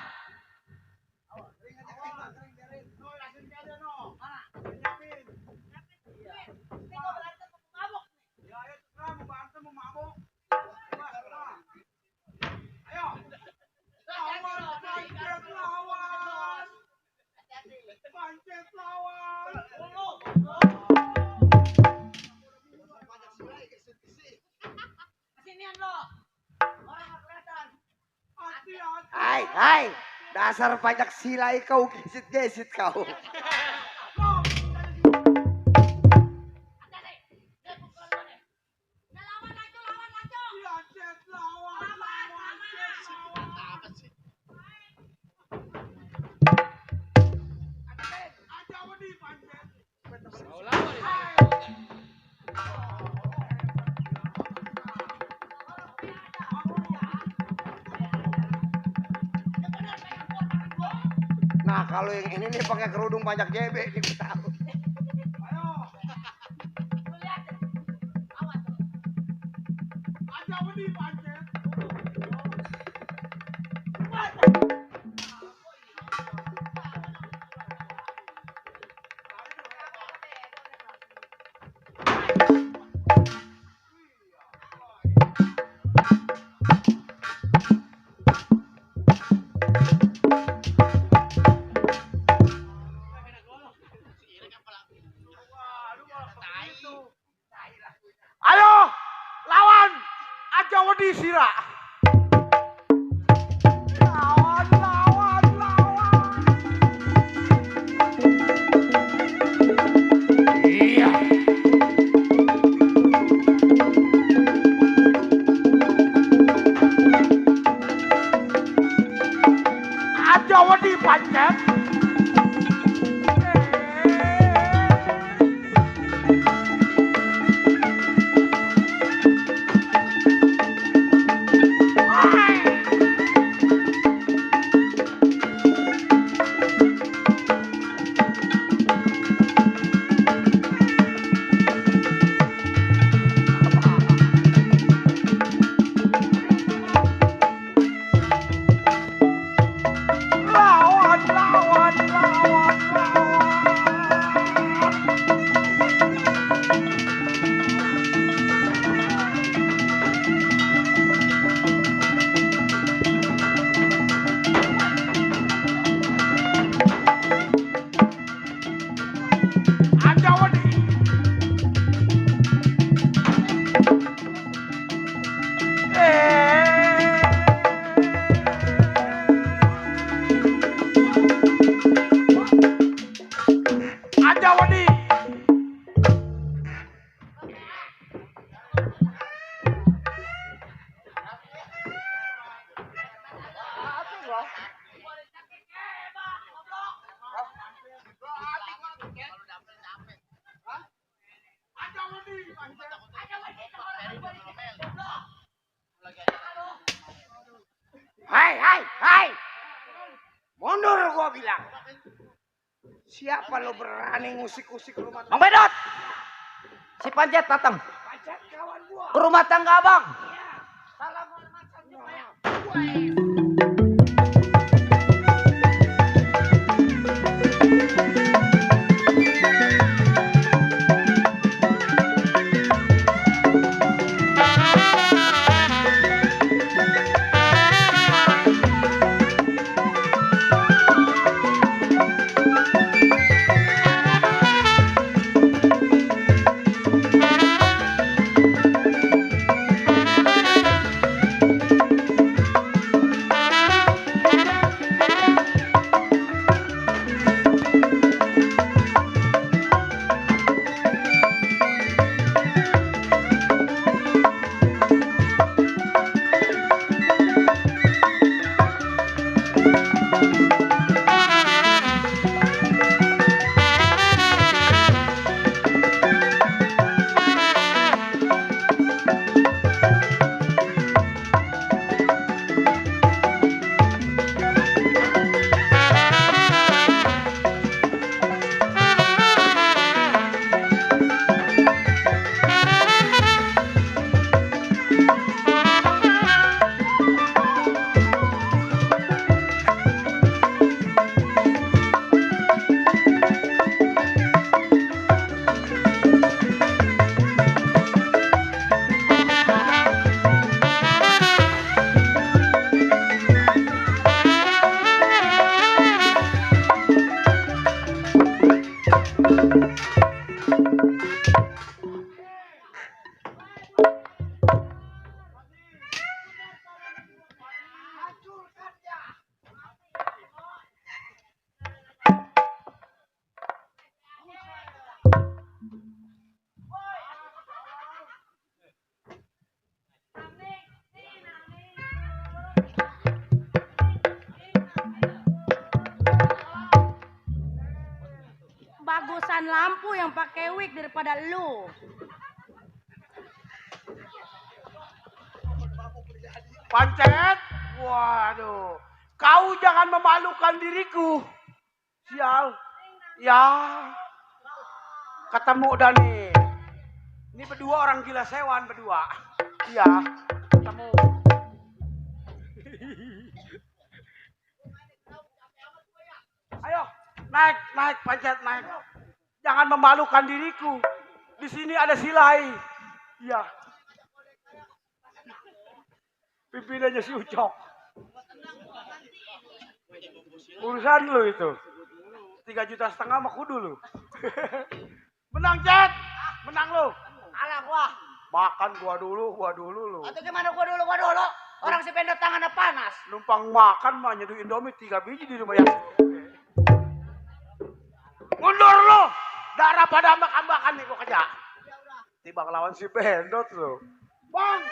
Hai, dasar pajak silai kau, gesit-gesit kau. Nah kalau yang ini nih pakai kerudung pajak JB nih gue tahu. Ayo, lawan. Aja wedi sira. Lawan, lawan, lawan. Iya. Aja wedi pancet. gua bilang. Siapa lo berani ngusik-usik rumah Bang Bedot. Si Pancet datang Pancet kawan gua. ke rumah tangga abang. Salam hormat sampai. Bagusan lampu yang pakai wig daripada lu. Pancet, waduh, kau jangan memalukan diriku. Sial, ya, ketemu dah nih. Ini berdua orang gila sewan berdua. Iya, ketemu. Ayo, naik, naik, Pancet, naik. Jangan memalukan diriku. Di sini ada Silai. Iya. Pimpinannya si Ucok. Urusan lu itu. 3,5 juta sama kudu lu. Menang, Cet. Menang lu. Alah gua. Makan gua dulu lu. Atau gimana gua dulu. Orang si Pendot tangannya panas. Numpang makan mah nyeduh Indomie 3 biji di rumah yang. Mundur lu. Darah pada ambak-ambakan nih gua kerja. Tiba ngelawan si Pendot lu. Bang.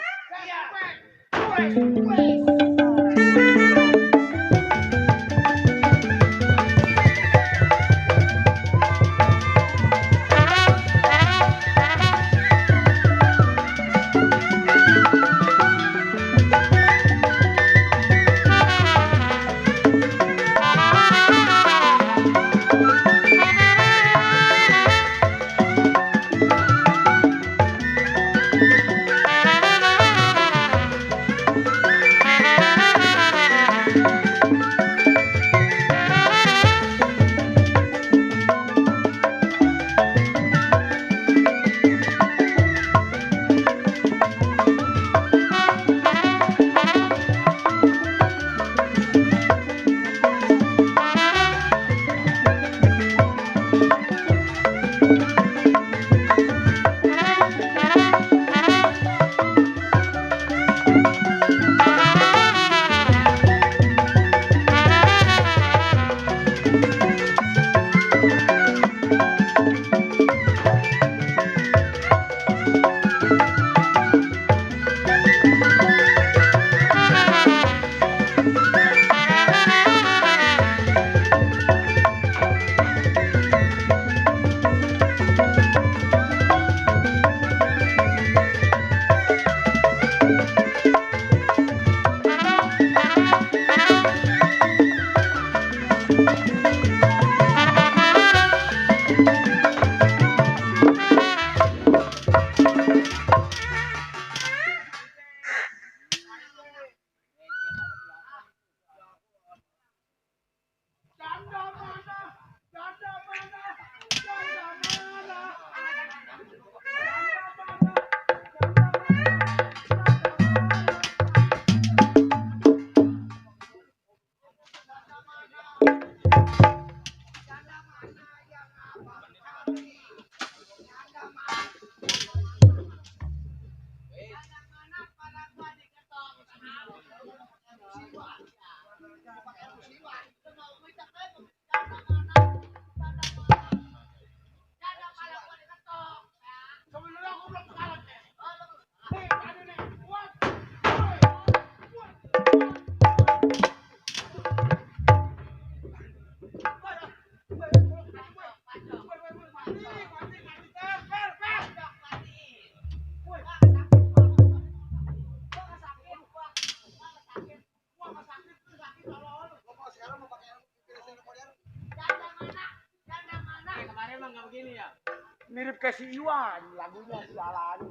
kayak si Iwan lagunya jalan.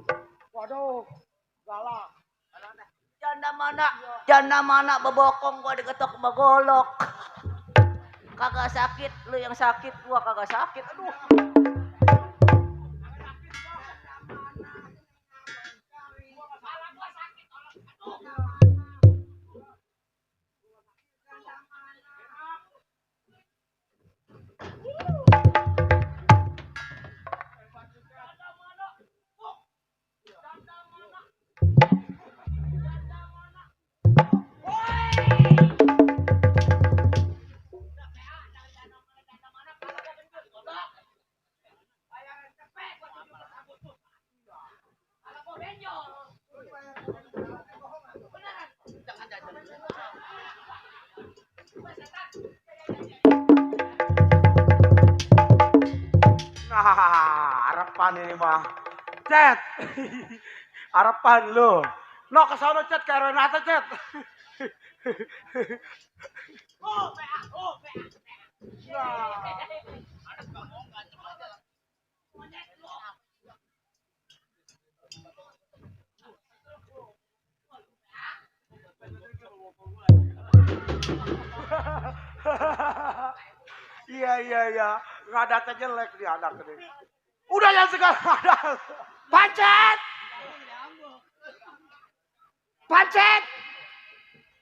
Waduh, galak. Janda mana bebokong gua diketok begolok. Kagak sakit, lu yang sakit, gua kagak sakit. Aduh. Nah, harapan ini mah. Cet. Harapan lu. No ke sono Cet ke Renata Cet. Iya. Ngadatnya jelek dia anak ini. Udah yang sekarang ada. Pancet! Pancet!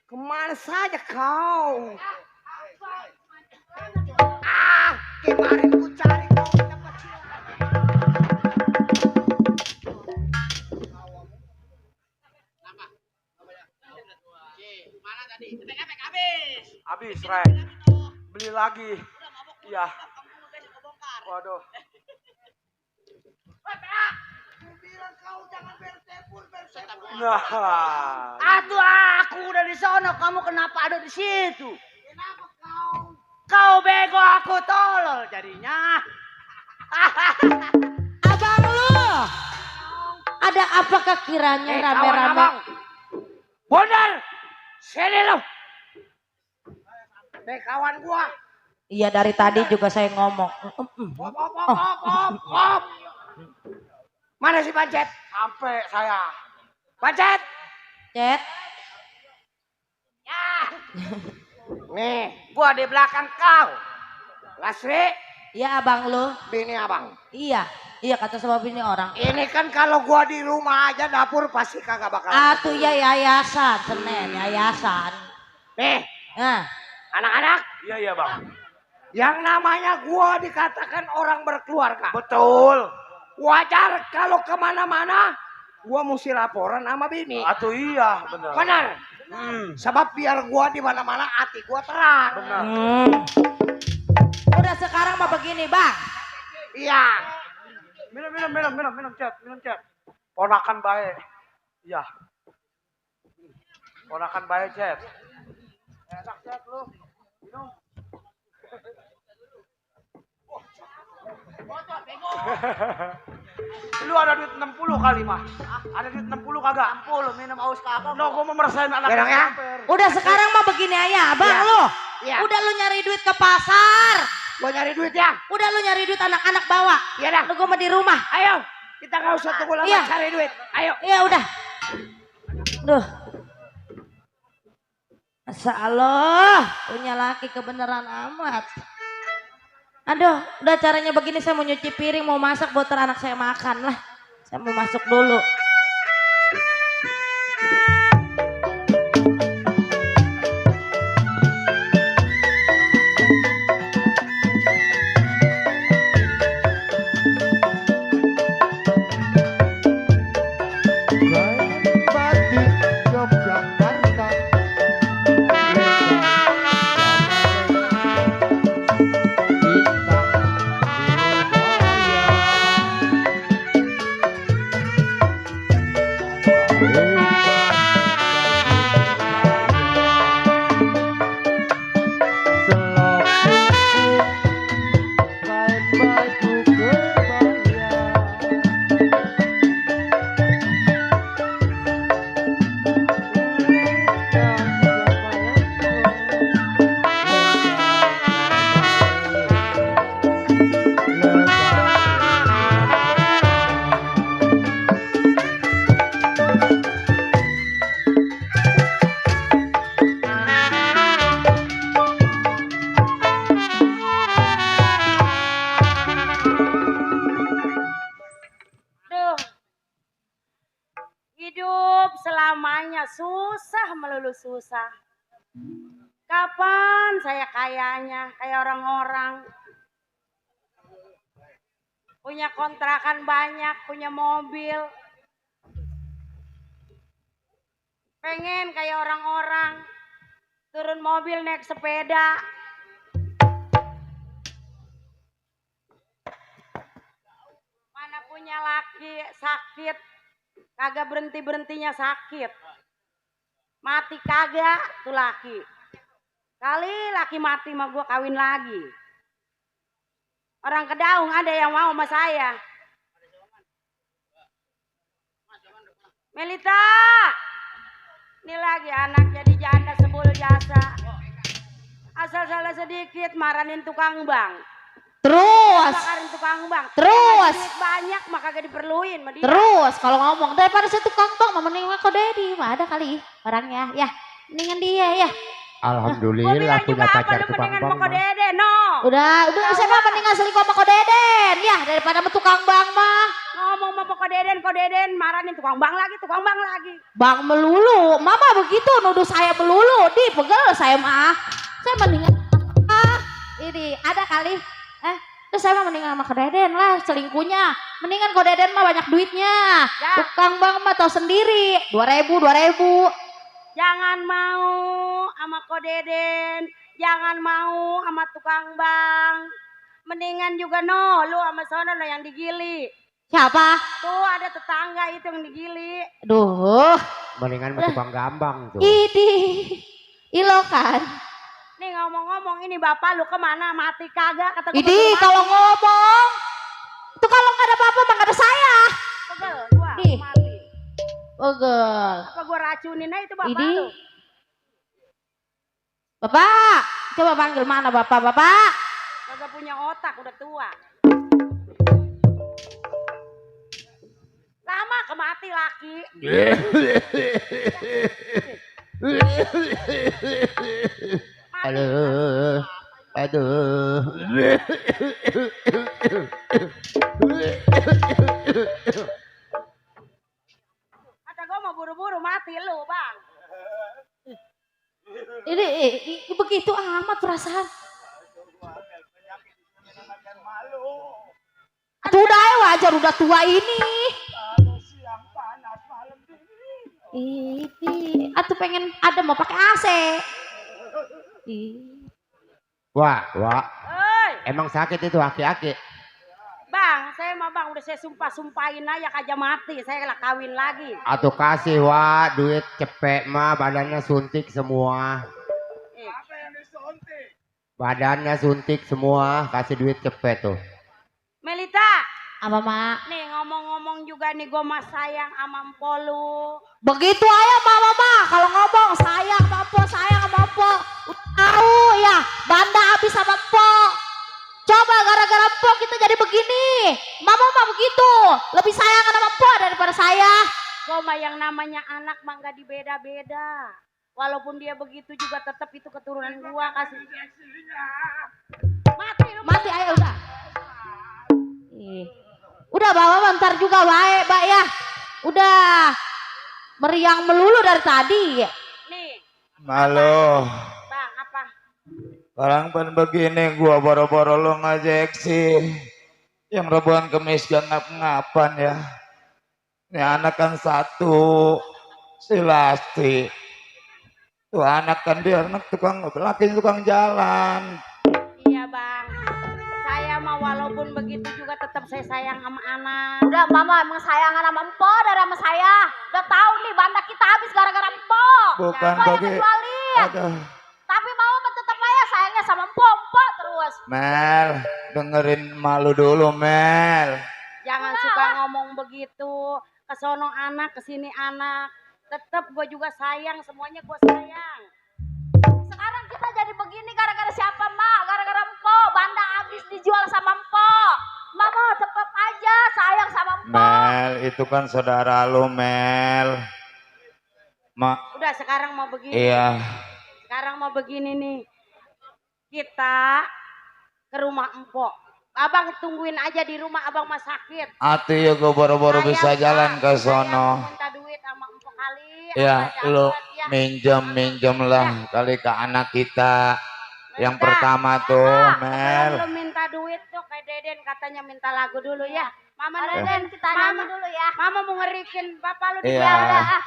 Kemana saja kau? Kemarin ku cari kau dapat Mana tadi? Cepet habis. Habis, Rek. Beli lagi. Iya. Waduh. Nah. Aduh, aku udah di sana, kamu kenapa ada di situ? Kenapa kau? Kau bego, aku tolol jadinya. Abang lu, ada apakah kiranya rame-rame? Bener, sini lo. Kawan gua. Iya dari tadi juga saya ngomong. Op. Mana si Pancet? Sampai saya. Pancet. Cet, Nih, gua di belakang kau. Lasri, iya abang lu. bini abang. Iya kata sebab ini orang. Ini kan kalau gua di rumah aja dapur pasti kagak bakal. Atuh ya yayasan, Senen yayasan. Nih, Nah, anak-anak, Iya, Bang. yang namanya gua dikatakan orang berkeluarga. Betul. Wajar kalau kemana-mana gua mesti laporan sama bini. Atuh iya, benar. Benar. Sebab biar gua di mana-mana hati gua terang. Benar. udah sekarang mah begini bang. Iya. Minum, Cet. Ponakan bae. Iya. Ponakan bae, Cet. Enak, Cet, lu. Minum. Lu ada duit 60 kali mah. Ada duit 60 kagak? 60 minum aus kakak. No, gua mau merasain anak Enak ya? samper. Udah sekarang mah begini aja bang Iya. lu. Iya. Udah lu nyari duit ke pasar. Gua nyari duit ya. Udah lu nyari duit anak-anak bawa. Iya dah. Lu gua mah di rumah. Ayo, kita nggak usah tunggu lama Iya. cari duit. Ayo. Iya udah. Duh. Masya Allah, punya laki kebenaran amat. Aduh, udah caranya begini saya mau nyuci piring, mau masak buat anak saya makan lah. Saya mau masuk dulu. Batik Yogyakarta. Kita selamanya susah melulu susah. Kapan saya kayanya kayak orang-orang? Punya kontrakan banyak, punya mobil. Pengen kayak orang-orang. Turun mobil naik sepeda. Mana punya laki sakit. Kagak berhenti-berhentinya sakit. Mati kagak tuh laki. Kali laki mati mah gue kawin lagi. Orang Kedaung ada yang mau sama saya. Melita. Ini lagi anak jadi janda sebul jasa. Asal salah sedikit marahin tukang bank. Terus. Bakarin tukang bank. Terus. Duit banyak maka gak diperluin sama dia. Terus kalau ngomong daripada saya tukang bang, mah mending kok Dedi, mah ada kali orangnya. Ya, mendingan dia ya. Alhamdulillah punya pacar tukang mendingan bang. sama Ko Dede, no. Udah saya mah mendingan selingkuh sama Ko Deden. Ya, daripada sama tukang bang mah. Ngomong sama Ko Deden marahin tukang bank lagi. Bang melulu, mama begitu nuduh saya melulu, di pegel saya mah. Saya mendingan ini ada kali. Terus saya mah mendingan sama Ko Deden lah selingkuhnya. Mendingan Ko Deden mah banyak duitnya. Ya. Tukang bang mah tahu sendiri. 2.000. Jangan mau sama Ko Deden, jangan mau sama tukang bank. Mendingan juga no, lu sama sono no yang digili. Siapa? Tuh ada tetangga itu yang digili. Duh. Mendingan sama tukang gambang tuh. Ilo kan. Nih ngomong-ngomong ini bapak lu kemana mati kagak kata Kalau ngomong itu kalau nggak ada apa-apa mah nggak ada saya. pegel gua Ih. mati. Pegel. Apa gua racunin aja itu bapak Ini. lu. Bapak, coba panggil mana bapak? Kagak punya otak udah tua. Lama kemati laki. Aduh. Kata gua mau buru-buru mati lu bang. Ini begitu amat perasaan. Tuh udah wajar udah tua ini. Atuh pengen ada mau pakai AC. Wah. Hei, Emang sakit itu aki-aki. bang, saya mah bang udah saya sumpahin aja kagak mati, saya lah kawin lagi. Atau kasih duit cepet mah badannya suntik semua. Badannya suntik semua, kasih duit cepet tuh. Melita, Apa mak? nih ngomong-ngomong juga nih gue mah sayang sama empo lu. Begitu aja mama mah kalau ngomong sayang sama empo, sayang sama empo. Tahu ya, banda habis sama empo. Coba gara-gara empo kita jadi begini. Mama mah begitu, lebih sayang sama empo daripada saya. Gue mah yang namanya anak mah gak dibeda-beda. Walaupun dia begitu juga tetap itu keturunan gua kasih. Mati ayo udah. Udah bawa bentar juga baik, Mbak ya. Udah meriang melulu dari tadi. Nih, Halo, bang apa? orang pun begini gua boro-boro lo ngajak sih. Yang rebuhan kemis gak ngap-ngapan ya. Ini anak kan satu, si Lasti. Tuh anak kan dia anak tukang laki tukang jalan. Iya bang, saya mah walaupun begitu juga tetap saya sayang sama anak. Udah mama emang sayangan sama empo dari sama saya. Udah tahu nih banda kita habis gara-gara empo. Bukan Empo yang bagi. kecualin. Aduh, Tapi mama mah tetap aja sayangnya sama empo terus. Mel, dengerin malu dulu Mel. Jangan suka ngomong begitu. Kesono anak, kesini anak. Tetap gue juga sayang, semuanya gue sayang. Sekarang kita jadi begini gara-gara siapa mak? Gara-gara empo. Banda habis dijual sama empo. Mama tetap aja sayang sama empo. Mel, itu kan saudara lu Mel. Udah sekarang mau begini. Iya. Sekarang mau begini nih. Kita ke rumah empok. Abang tungguin aja di rumah, abang mah sakit. Atuh ya gue boro-boro bisa jalan ke sono. Saya minta duit sama empok kali. Ya, lu minjem lah kali ke anak kita. Yang pertama tuh, Mel. Lu minta duit tuh kayak Deden katanya minta lagu dulu ya. Mama Deden kita nyanyi dulu ya. Mama mau ngerikin bapak lu di Iya. belakang.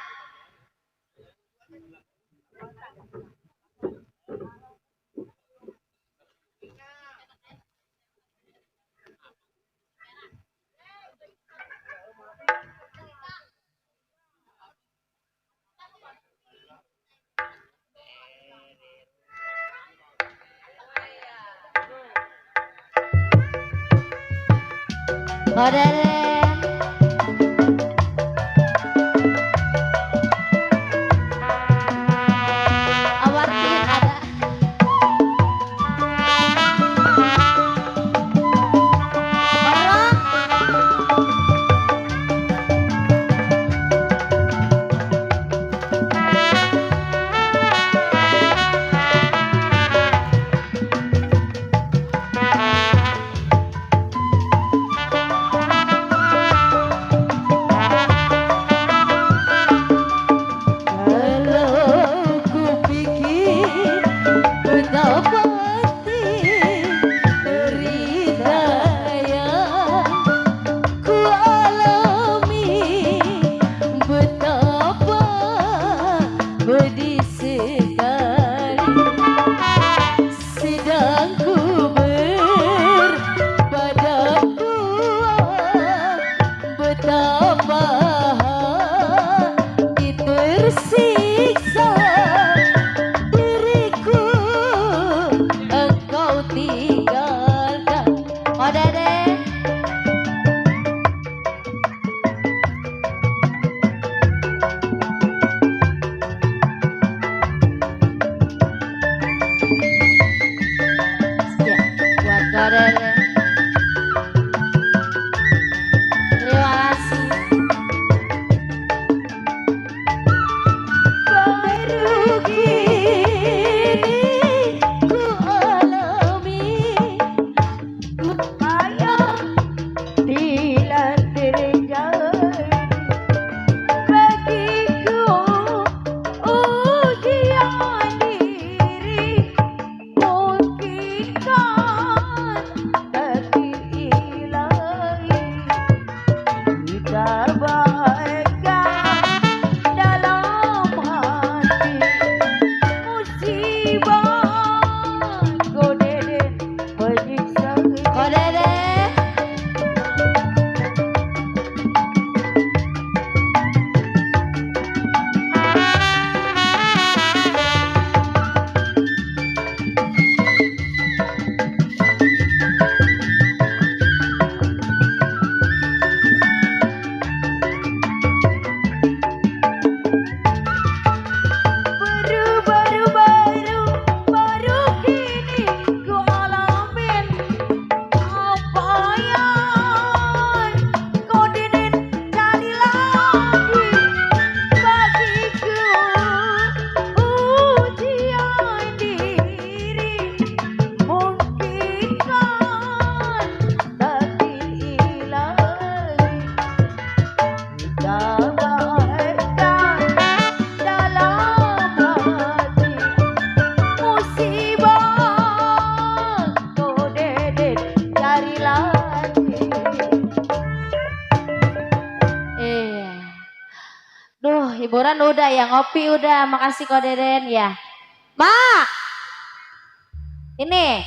Hiburan udah ya, ngopi udah. Makasih Ko Deden ya. Ma, ini,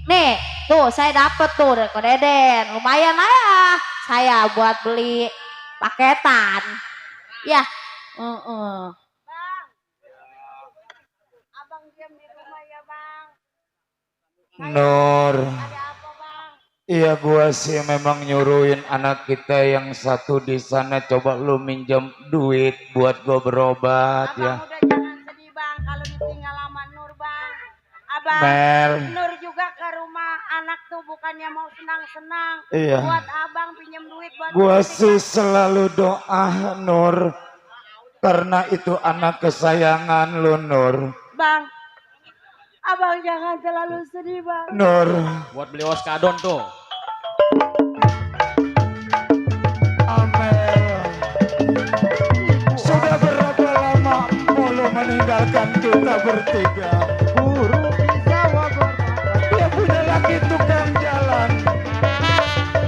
nih, tuh saya dapet tuh dari Ko Deden. Lumayan lah ya, saya buat beli paketan. Ya, Abang diam di rumah ya bang. Nur. Ada apa bang? Iya, gua sih memang nyuruhin anak kita yang satu di sana, coba lu minjem duit buat gua berobat. Abang Ya udah jangan sedih bang kalau ditinggal sama Nur bang. Abang Mel. Nur juga ke rumah anak tuh bukannya mau senang-senang. Iya. Buat abang pinjam duit buat Gua beli sih selalu doa Nur, karena itu anak kesayangan lu Nur. Bang, abang jangan terlalu sedih bang. Nur, Buat beli oskadon tuh. Amel, sudah berapa meninggalkan kita bertiga. Guru bisa dia punya laki tukang jalan.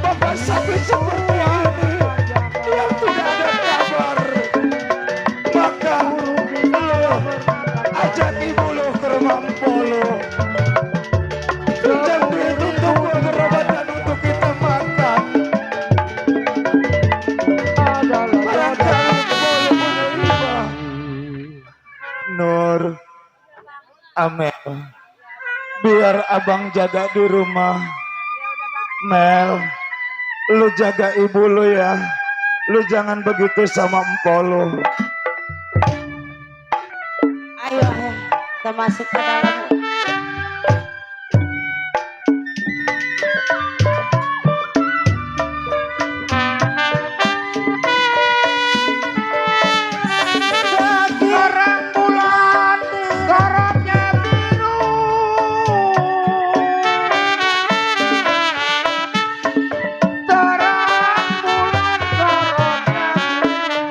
Bapak sapi seperti ini yang tidak ada kabar. Maka lo ajak ibu lo ke rumah Polo. Pinjam duit untuk berobat dan untuk kita makan. Barangkali Polo punya iba. Nur, Amel, biar abang jaga di rumah. Mel, lu jaga ibu lu ya. Lu jangan begitu sama empolo. Ayo, kita masuk ke dalam. Terang bulan, sorotnya biru. Terang bulan, sorotnya biru.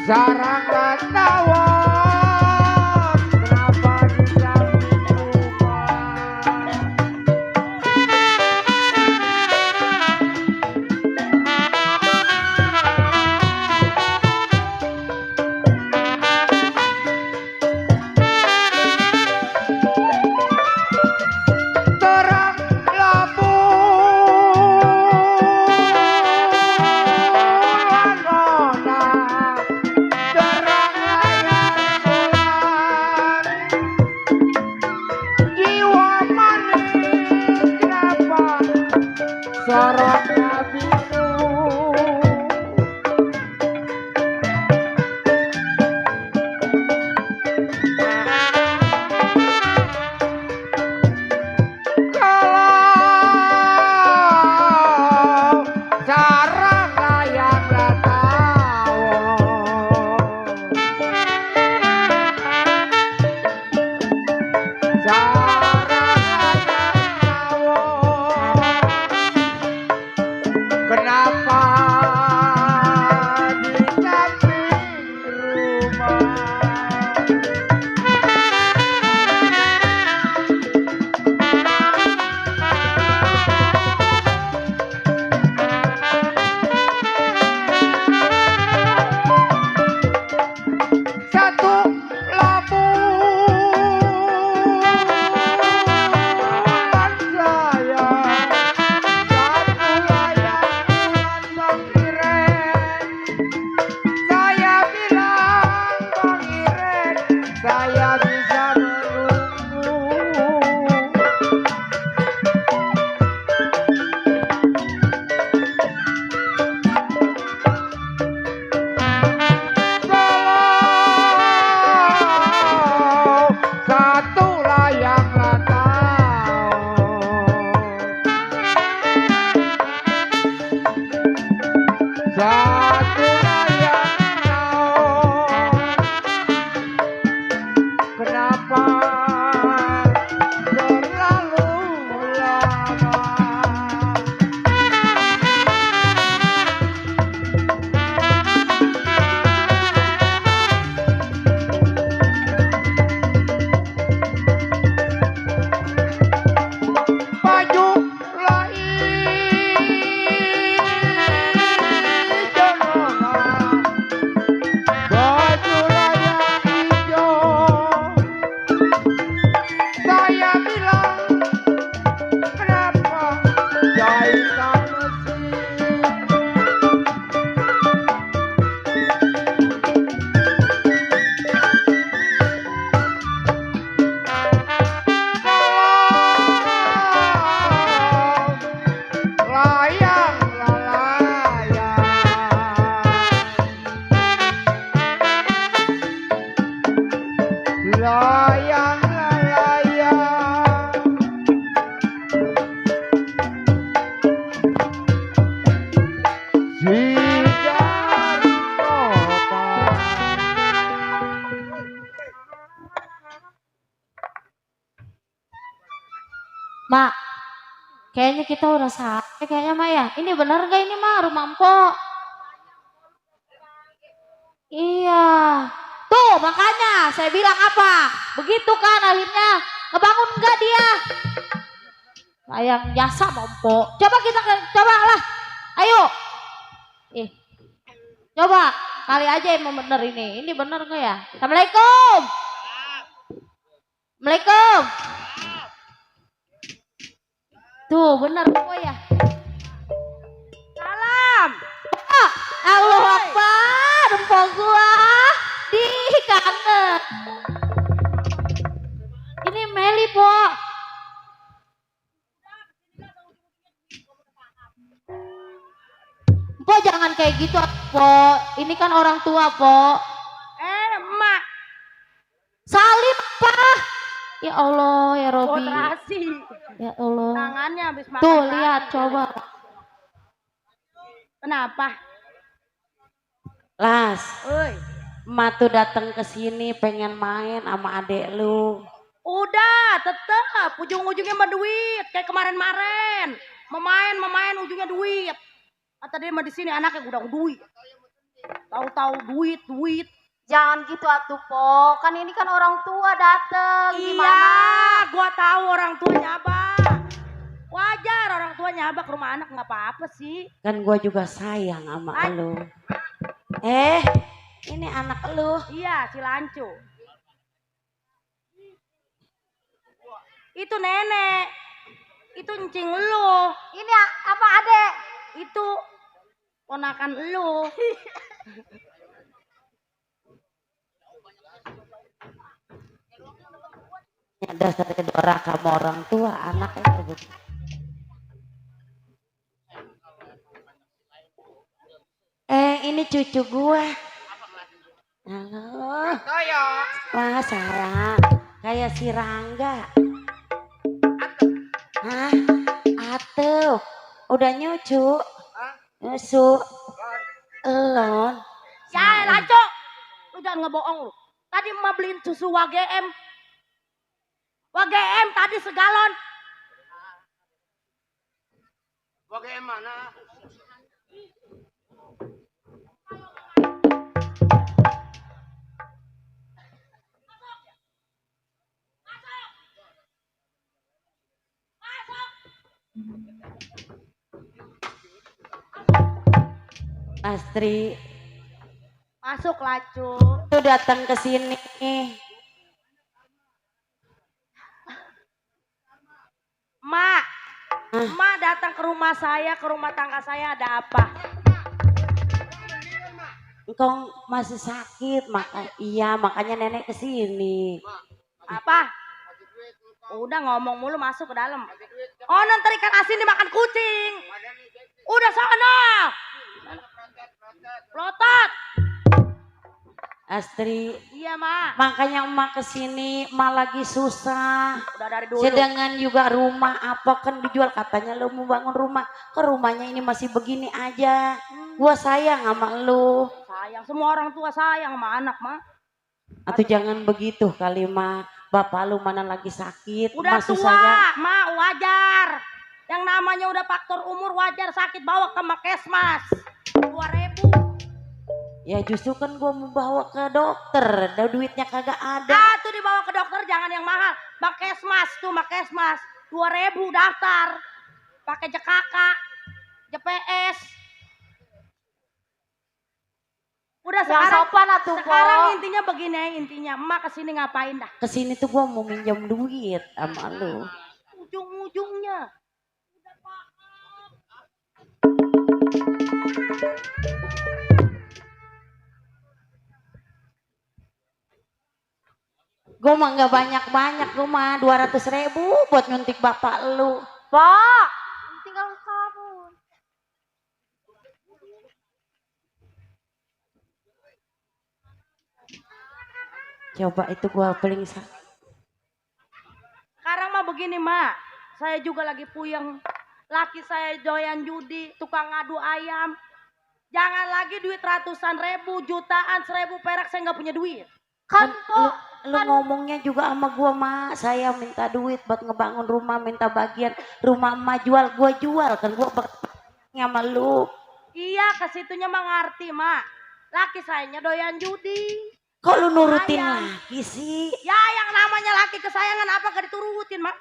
Sarangan tawon, kenapa di samping rumah? Terang labuan nona, terang layar bulan, jiwa manis kenapa sorotnya biru. Kalau sarang layang kenapa di samping rumah? Satu labuan saya, satu layang bulan Bang Iren. Saya bilang Bang Iren, saya bisa menunggu. Kalau satu layang rantau, satu layang rantau, kenapa terlalu lama? Baju hijau nona, baju yang hijau. Saya bilang kenapa jahitan mesin? Layang layang, layang layang, si dari kota. Mak, kayaknya kita udah sampai kayaknya Mak ya. Ini benar gak ini Mak rumah Empok? Iya. Tuh makanya saya bilang apa? Begitu kan akhirnya ngebangun enggak dia? Sayang jasa mompo. Coba kita coba lah. Ayo. Coba kali aja yang mau bener ini. Ini bener enggak ya? Assalamualaikum. Assalamualaikum. Tuh bener kok ya. Salam. Allah Akbar, empok gua di kangen. Ini Meli, Po. Po jangan kayak gitu, Po. Ini kan orang tua, Po. Emak. Salim, Pa. Ya Allah, ya Robi. Kontrasi. Ya Allah. Tangannya habis makan. Tuh, lihat coba. Kenapa? Las. Oi. Emak tuh datang ke sini pengen main sama adek lu. Udah, tetep ujung-ujungnya mah duit kayak kemarin-kemarin. Memain ujungnya duit. Kata dia mah di sini anaknya udah duit. Tahu-tahu duit. Jangan gitu atuh, Po. Kan ini kan orang tua dateng. Iya, gua tahu orang tuanya Abah. Wajar orang tuanya Abah ke rumah anak nggak apa-apa sih. Kan gua juga sayang sama lu. Ini anak lu. Iya, si Lancu. Itu nenek. Itu encing lu. Ini apa adek? Itu ponakan lu. Ya dasar kedora kamu orang tua anaknya begitu. Ini cucu gue. Halo. Wah sayang, kayak si Rangga. Hah? Atuh, udah nyucu. Nyusu. Elon. Ya, Lancu. Lu jangan ngebohong lu. Tadi emak beliin susu WGM. WGM tadi segalon. WGM mana? Astri, Masuk Lancu. tuh datang ke sini. Mak. Mak datang ke rumah saya, ke rumah tangga saya ada apa? Engkau masih sakit, makanya nenek ke sini. Apa? Udah ngomong mulu masuk ke dalam. Oh, nonton ikan asin dimakan kucing. Udah sana. Plotot. Astri, Iya, Mak. makanya emak kesini, emak lagi susah. Udah dari dulu. Sedangkan juga rumah apa kan dijual, katanya lu mau bangun rumah, ke rumahnya ini masih begini aja. Gua sayang sama lu. Sayang, semua orang tua sayang sama anak, Mak. Atau jangan begitu kali, Mak. Bapak lu mana lagi sakit. Udah Emak tua, susah. Mak, wajar. Yang namanya udah faktor umur wajar sakit, bawa ke Makesmas. 2.000. Ya justru kan gua mau bawa ke dokter, duitnya kagak ada. Ah, tuh dibawa ke dokter jangan yang mahal. Makesmas tuh, Makesmas. 2.000 daftar. Pakai JKK, JPS. Udah Yang sekarang sopan atuh, Po. sekarang intinya begini, intinya emak kesini ngapain dah? Kesini tuh gua mau minjam duit sama lu. Ujung-ujungnya. Gue mah nggak banyak-banyak, gue mah 200.000 buat nyuntik bapak lu. Pak, tinggal kamu. Coba itu gue paling Sekarang mah begini, Mak. Saya juga lagi puyeng. Laki saya doyan judi, tukang ngadu ayam. Jangan lagi duit ratusan ribu, jutaan, 1.000 perak, saya nggak punya duit. kan lu ngomongnya juga sama gue, Mak. Saya minta duit buat ngebangun rumah, minta bagian rumah emak jual, gue jual kan gue sama lu. Iya, ke situnya mah ngerti, Mak. laki sayanya doyan judi. Kok lu nurutin Sayang. lagi sih? Ya yang namanya laki kesayangan apa gak diturutin, Mak?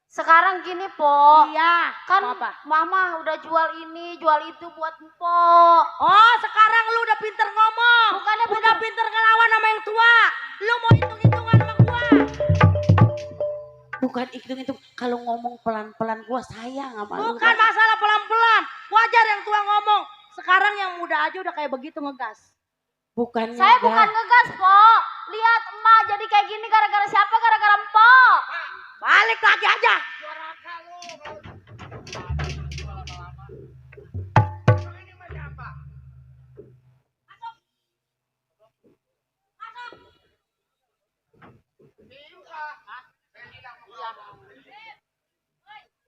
Sekarang gini, Po. Iya. Kan Mau apa? Mama udah jual ini, jual itu buat Mpo. Oh, sekarang lu udah pinter ngomong. Bukannya udah pinter ngelawan sama yang tua. Lu mau hitung-hitungan sama gua. Bukan hitung-hitung. Kalau ngomong pelan-pelan gua sayang sama lu. Bukan masalah pelan-pelan. Wajar yang tua ngomong. Sekarang yang muda aja udah kayak begitu ngegas. Bukannya Saya enggak. bukan ngegas, Po. Lihat emak jadi kayak gini gara-gara siapa? Gara-gara Mpo. Balik lagi aja.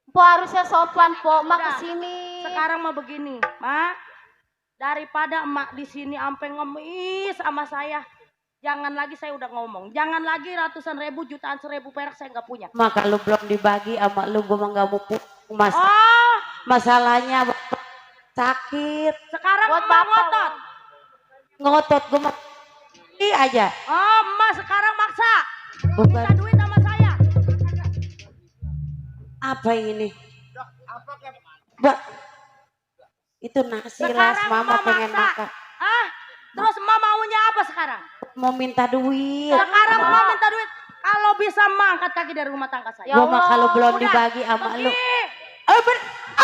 Po harusnya sopan, Po. Emak Udah. kesini. Sekarang mah begini, Mak. Daripada emak di sini sampai ngemis sama saya, jangan lagi saya udah ngomong. Jangan lagi ratusan ribu, jutaan seribu perak saya nggak punya. Mak kalau belum dibagi sama lu gua mah nggak mau mas. Oh, Masalahnya sakit. sekarang Buat emak bapak, ngotot. Ngotot gua mah aja. Oh, emak sekarang maksa. Bukan Minta duit sama saya. apa ini? Mbak, itu nasi ras Sekarang mama emak pengen maksa. makan. Ah, terus emak maunya apa sekarang? Mau minta duit. Sekarang emak minta duit. Kalau bisa emak angkat kaki dari rumah tangga saya. Gua mah kalau belum Udah, dibagi sama lu. pergi.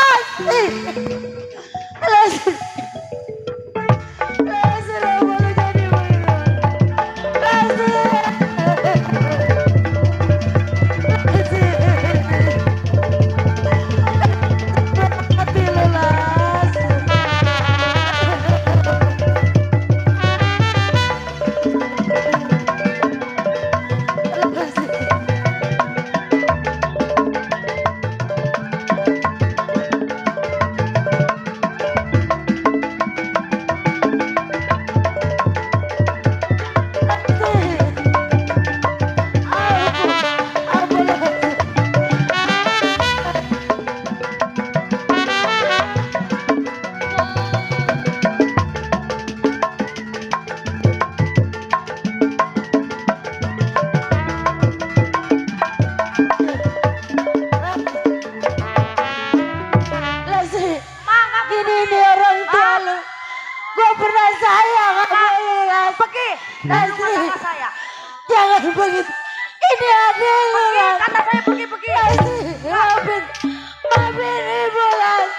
Ini orang tua lu. Gua pernah sayang sama lu. Pergi dari rumah tangga saya. Jangan begitu. Ini ada lu. Pergi, kata saya pergi. Maafin. Maafin ibu Las.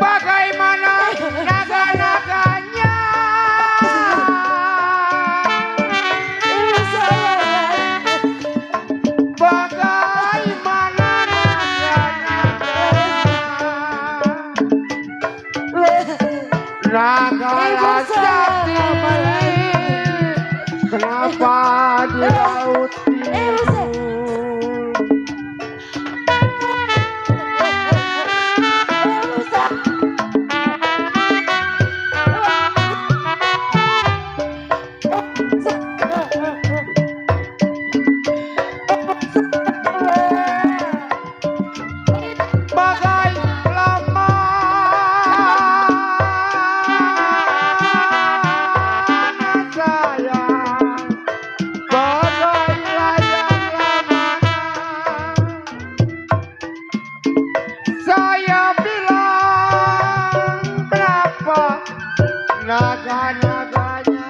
Bagaimana naga-naganya? Bagaimana naga-naganya? Naga sakti, kenapa di laut biru? Bagai lama sayang, bagai layang lama saya bilang kenapa naga-naganya.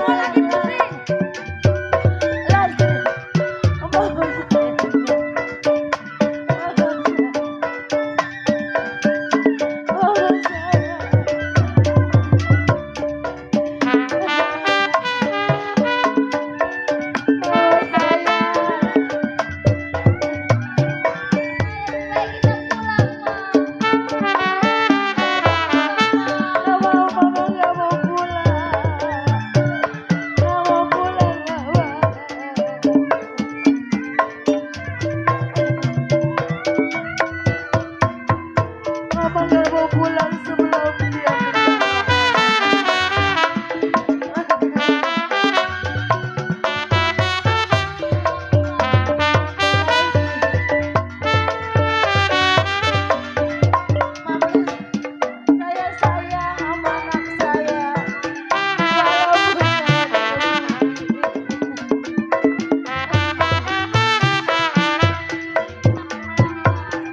Gua lagi pusing.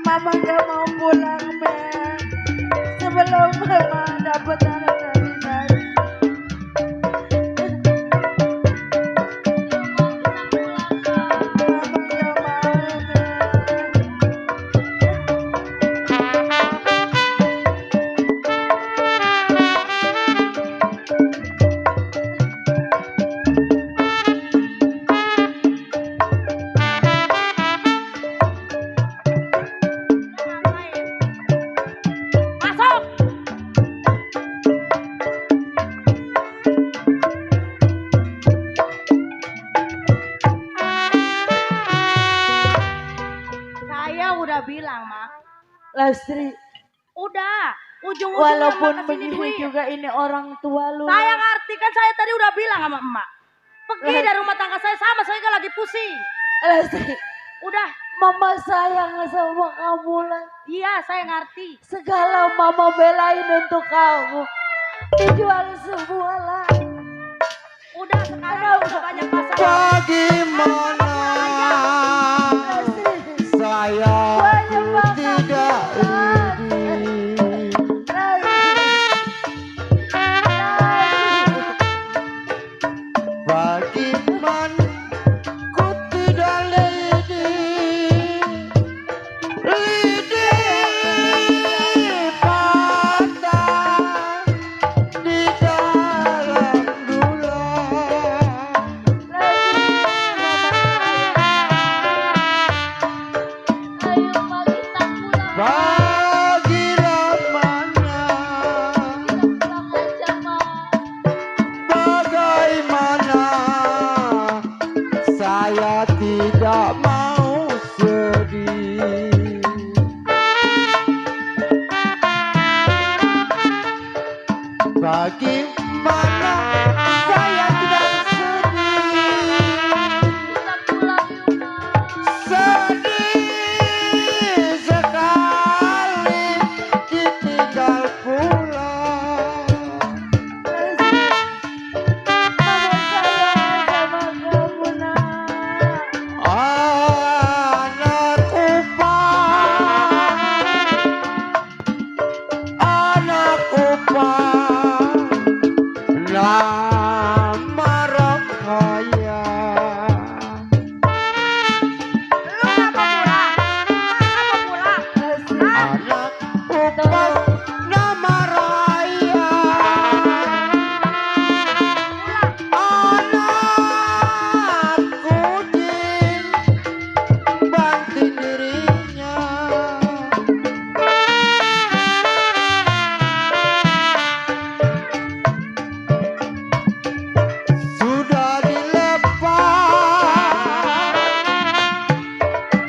Mama gak mau pulang, Men. Sebelum Mama dapat anak dari Nari. Mama gak mau, Men. Masuk. Saya udah bilang, Mak. Lastri, Udah. Ujung-ujungnya walaupun Emak kasih begini duit. juga ini orang tua lu. Saya ngerti kan, saya tadi udah bilang sama emak. Pergi Lah. dari rumah tangga saya sama, saya kan lagi pusing. Lastri, Udah, Mama sayang sama kamu lah. iya saya ngerti. Segala Mama belain untuk kamu. Dijual semua lah. Udah sekarang udah banyak masalah. Bagaimana Lastri, saya banyak banget. tidak bagaimana ku tidak lidi patah di dalam gula. Bagilah mana bagaimana saya tidak mau sedih. Bagaimana saya tidak sedih sekali ditinggal pulang. Anak upah nama Rakaya. Lu nggak mau pulang? Nggak mau pulang? Anak upah nama Raya. Anak kucing banting dirinya.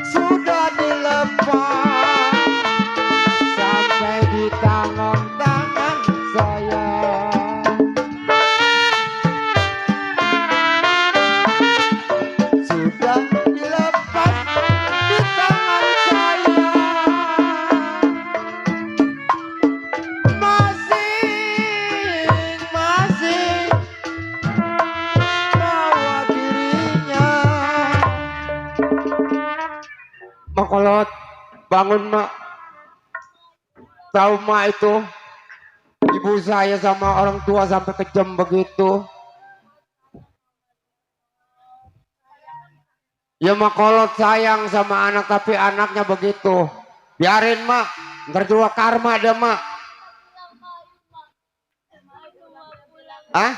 Sudah dilepas sampai di tangan saya. Sudah dilepas di tangan saya. Masing-masing bawa dirinya. Mak Kolot, bangun Mak. Tahu Mak itu ibu saya sama orang tua sampai kejam begitu. Ya mak kolot sayang sama anak tapi anaknya begitu. Biarin mak, ntar juga karma dia mak. Ah?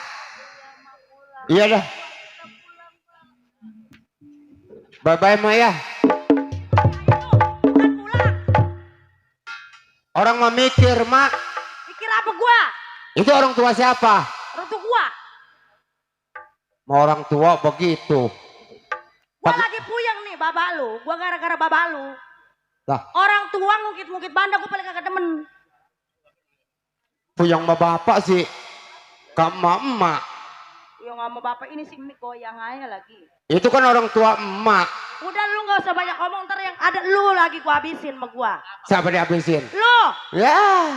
Iya dah. Bye-bye mak ya. Orang mah mikir mak. Mikir apa gua? Itu orang tua siapa? Orang tua gua. Mau orang tua begitu. Gua lagi puyeng nih babak lu. Gua gara-gara babak lu. Lah. Orang tua ngungkit-ngungkit bandang gua paling kagak demen. Puyeng sama bapak sih. Ke emak-emak. Yang sama bapak ini sih mie goyang aja lagi. Itu kan orang tua emak. Udah lu gak usah banyak ngomong, ntar yang ada lu lagi gua habisin sama gua. Siapa dihabisin? Lu. Ya.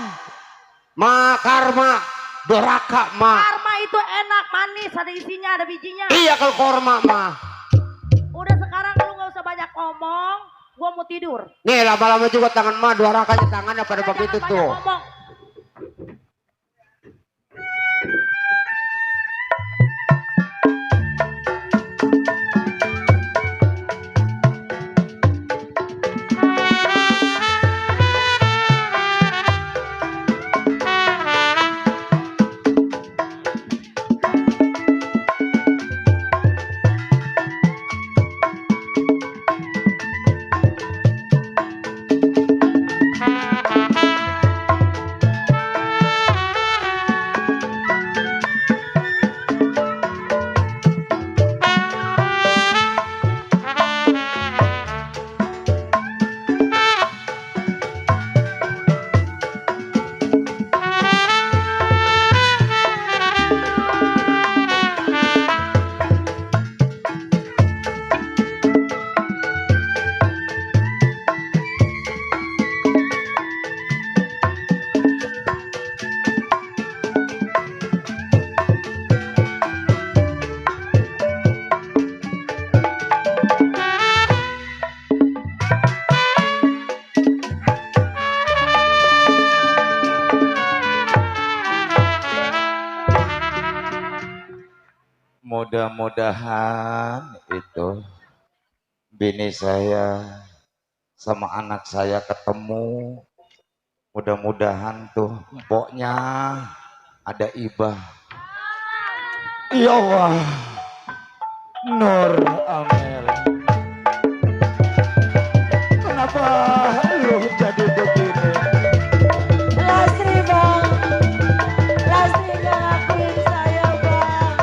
Mak karma. Doraka mak. Karma itu enak, manis, ada isinya, ada bijinya. Iya kalau korma mah. Udah sekarang lu gak usah banyak ngomong, gua mau tidur. Nih lama-lama juga tangan mah dorakanya tangannya pada Udah, begitu jangan tuh. banyak ngomong. Mudah-mudahan itu bini saya sama anak saya ketemu. Mudah-mudahan tuh empoknya ada ibah. Ya Allah. Nur Amel. Kenapa lu jadi begini? Lastri bang, Lastri gak ngakuin saya bang.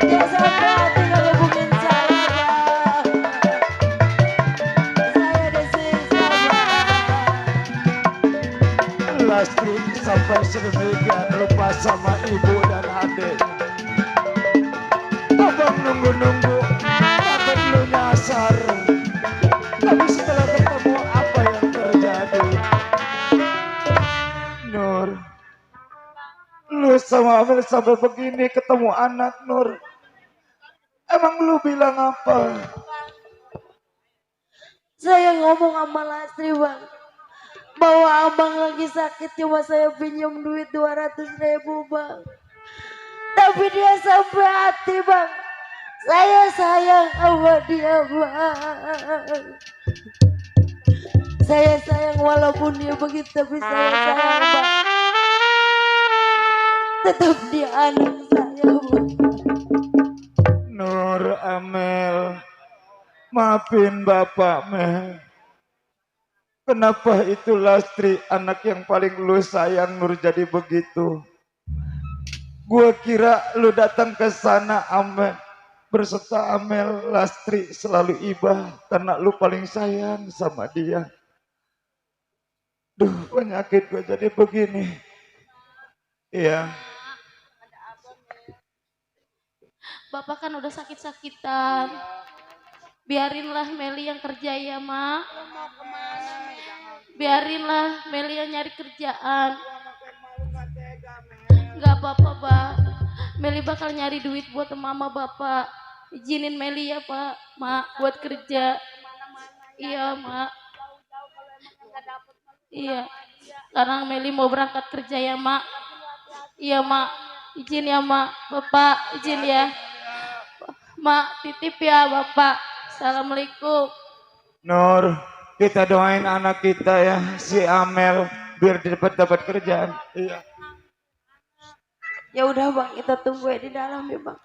Dia sampai hati gak hubungin saya bang. Saya disiksa bang. Lastri sampai sedemikian lupa sama ibu dan adik. Abang nunggu-nunggu, takut lu nyasar. Tapi setelah ketemu apa yang terjadi? Nur, lu sama Amel sampai begini ketemu anak Nur. Emang lu bilang apa? Saya ngomong sama Lastri bang, bahwa abang lagi sakit, cuma saya pinjam duit 200.000 bang. Tapi dia sampai hati bang, saya sayang sama dia bang. Saya sayang walaupun dia begitu, tapi saya sayang bang. Tetap dia anak saya bang. Nur Amel, maafin bapak Mel. Kenapa itu Lastri anak yang paling lu sayang Nur jadi begitu? Gua kira lu datang ke sana Amel berserta Amel, Lastri selalu ibah karena lu paling sayang sama dia. Duh, penyakit gua jadi begini. Iya. Bapak kan udah sakit-sakitan. Biarinlah Meli yang kerja ya, Mak. Biarinlah Meli yang nyari kerjaan. Gak apa-apa, Pak. Meli bakal nyari duit buat mama Bapak. Izinin Meli ya, Pak. Mak, buat kerja. Iya, Mak. Iya. Sekarang Meli mau berangkat kerja ya, Mak. Iya, Mak. Izin ya, Mak. Bapak, izin ya. Mak, titip ya, Bapak. Assalamualaikum. Nur, kita doain anak kita ya, si Amel, biar dapat kerjaan. Iya. Ya udah bang, kita tunggu ya di dalam ya bang.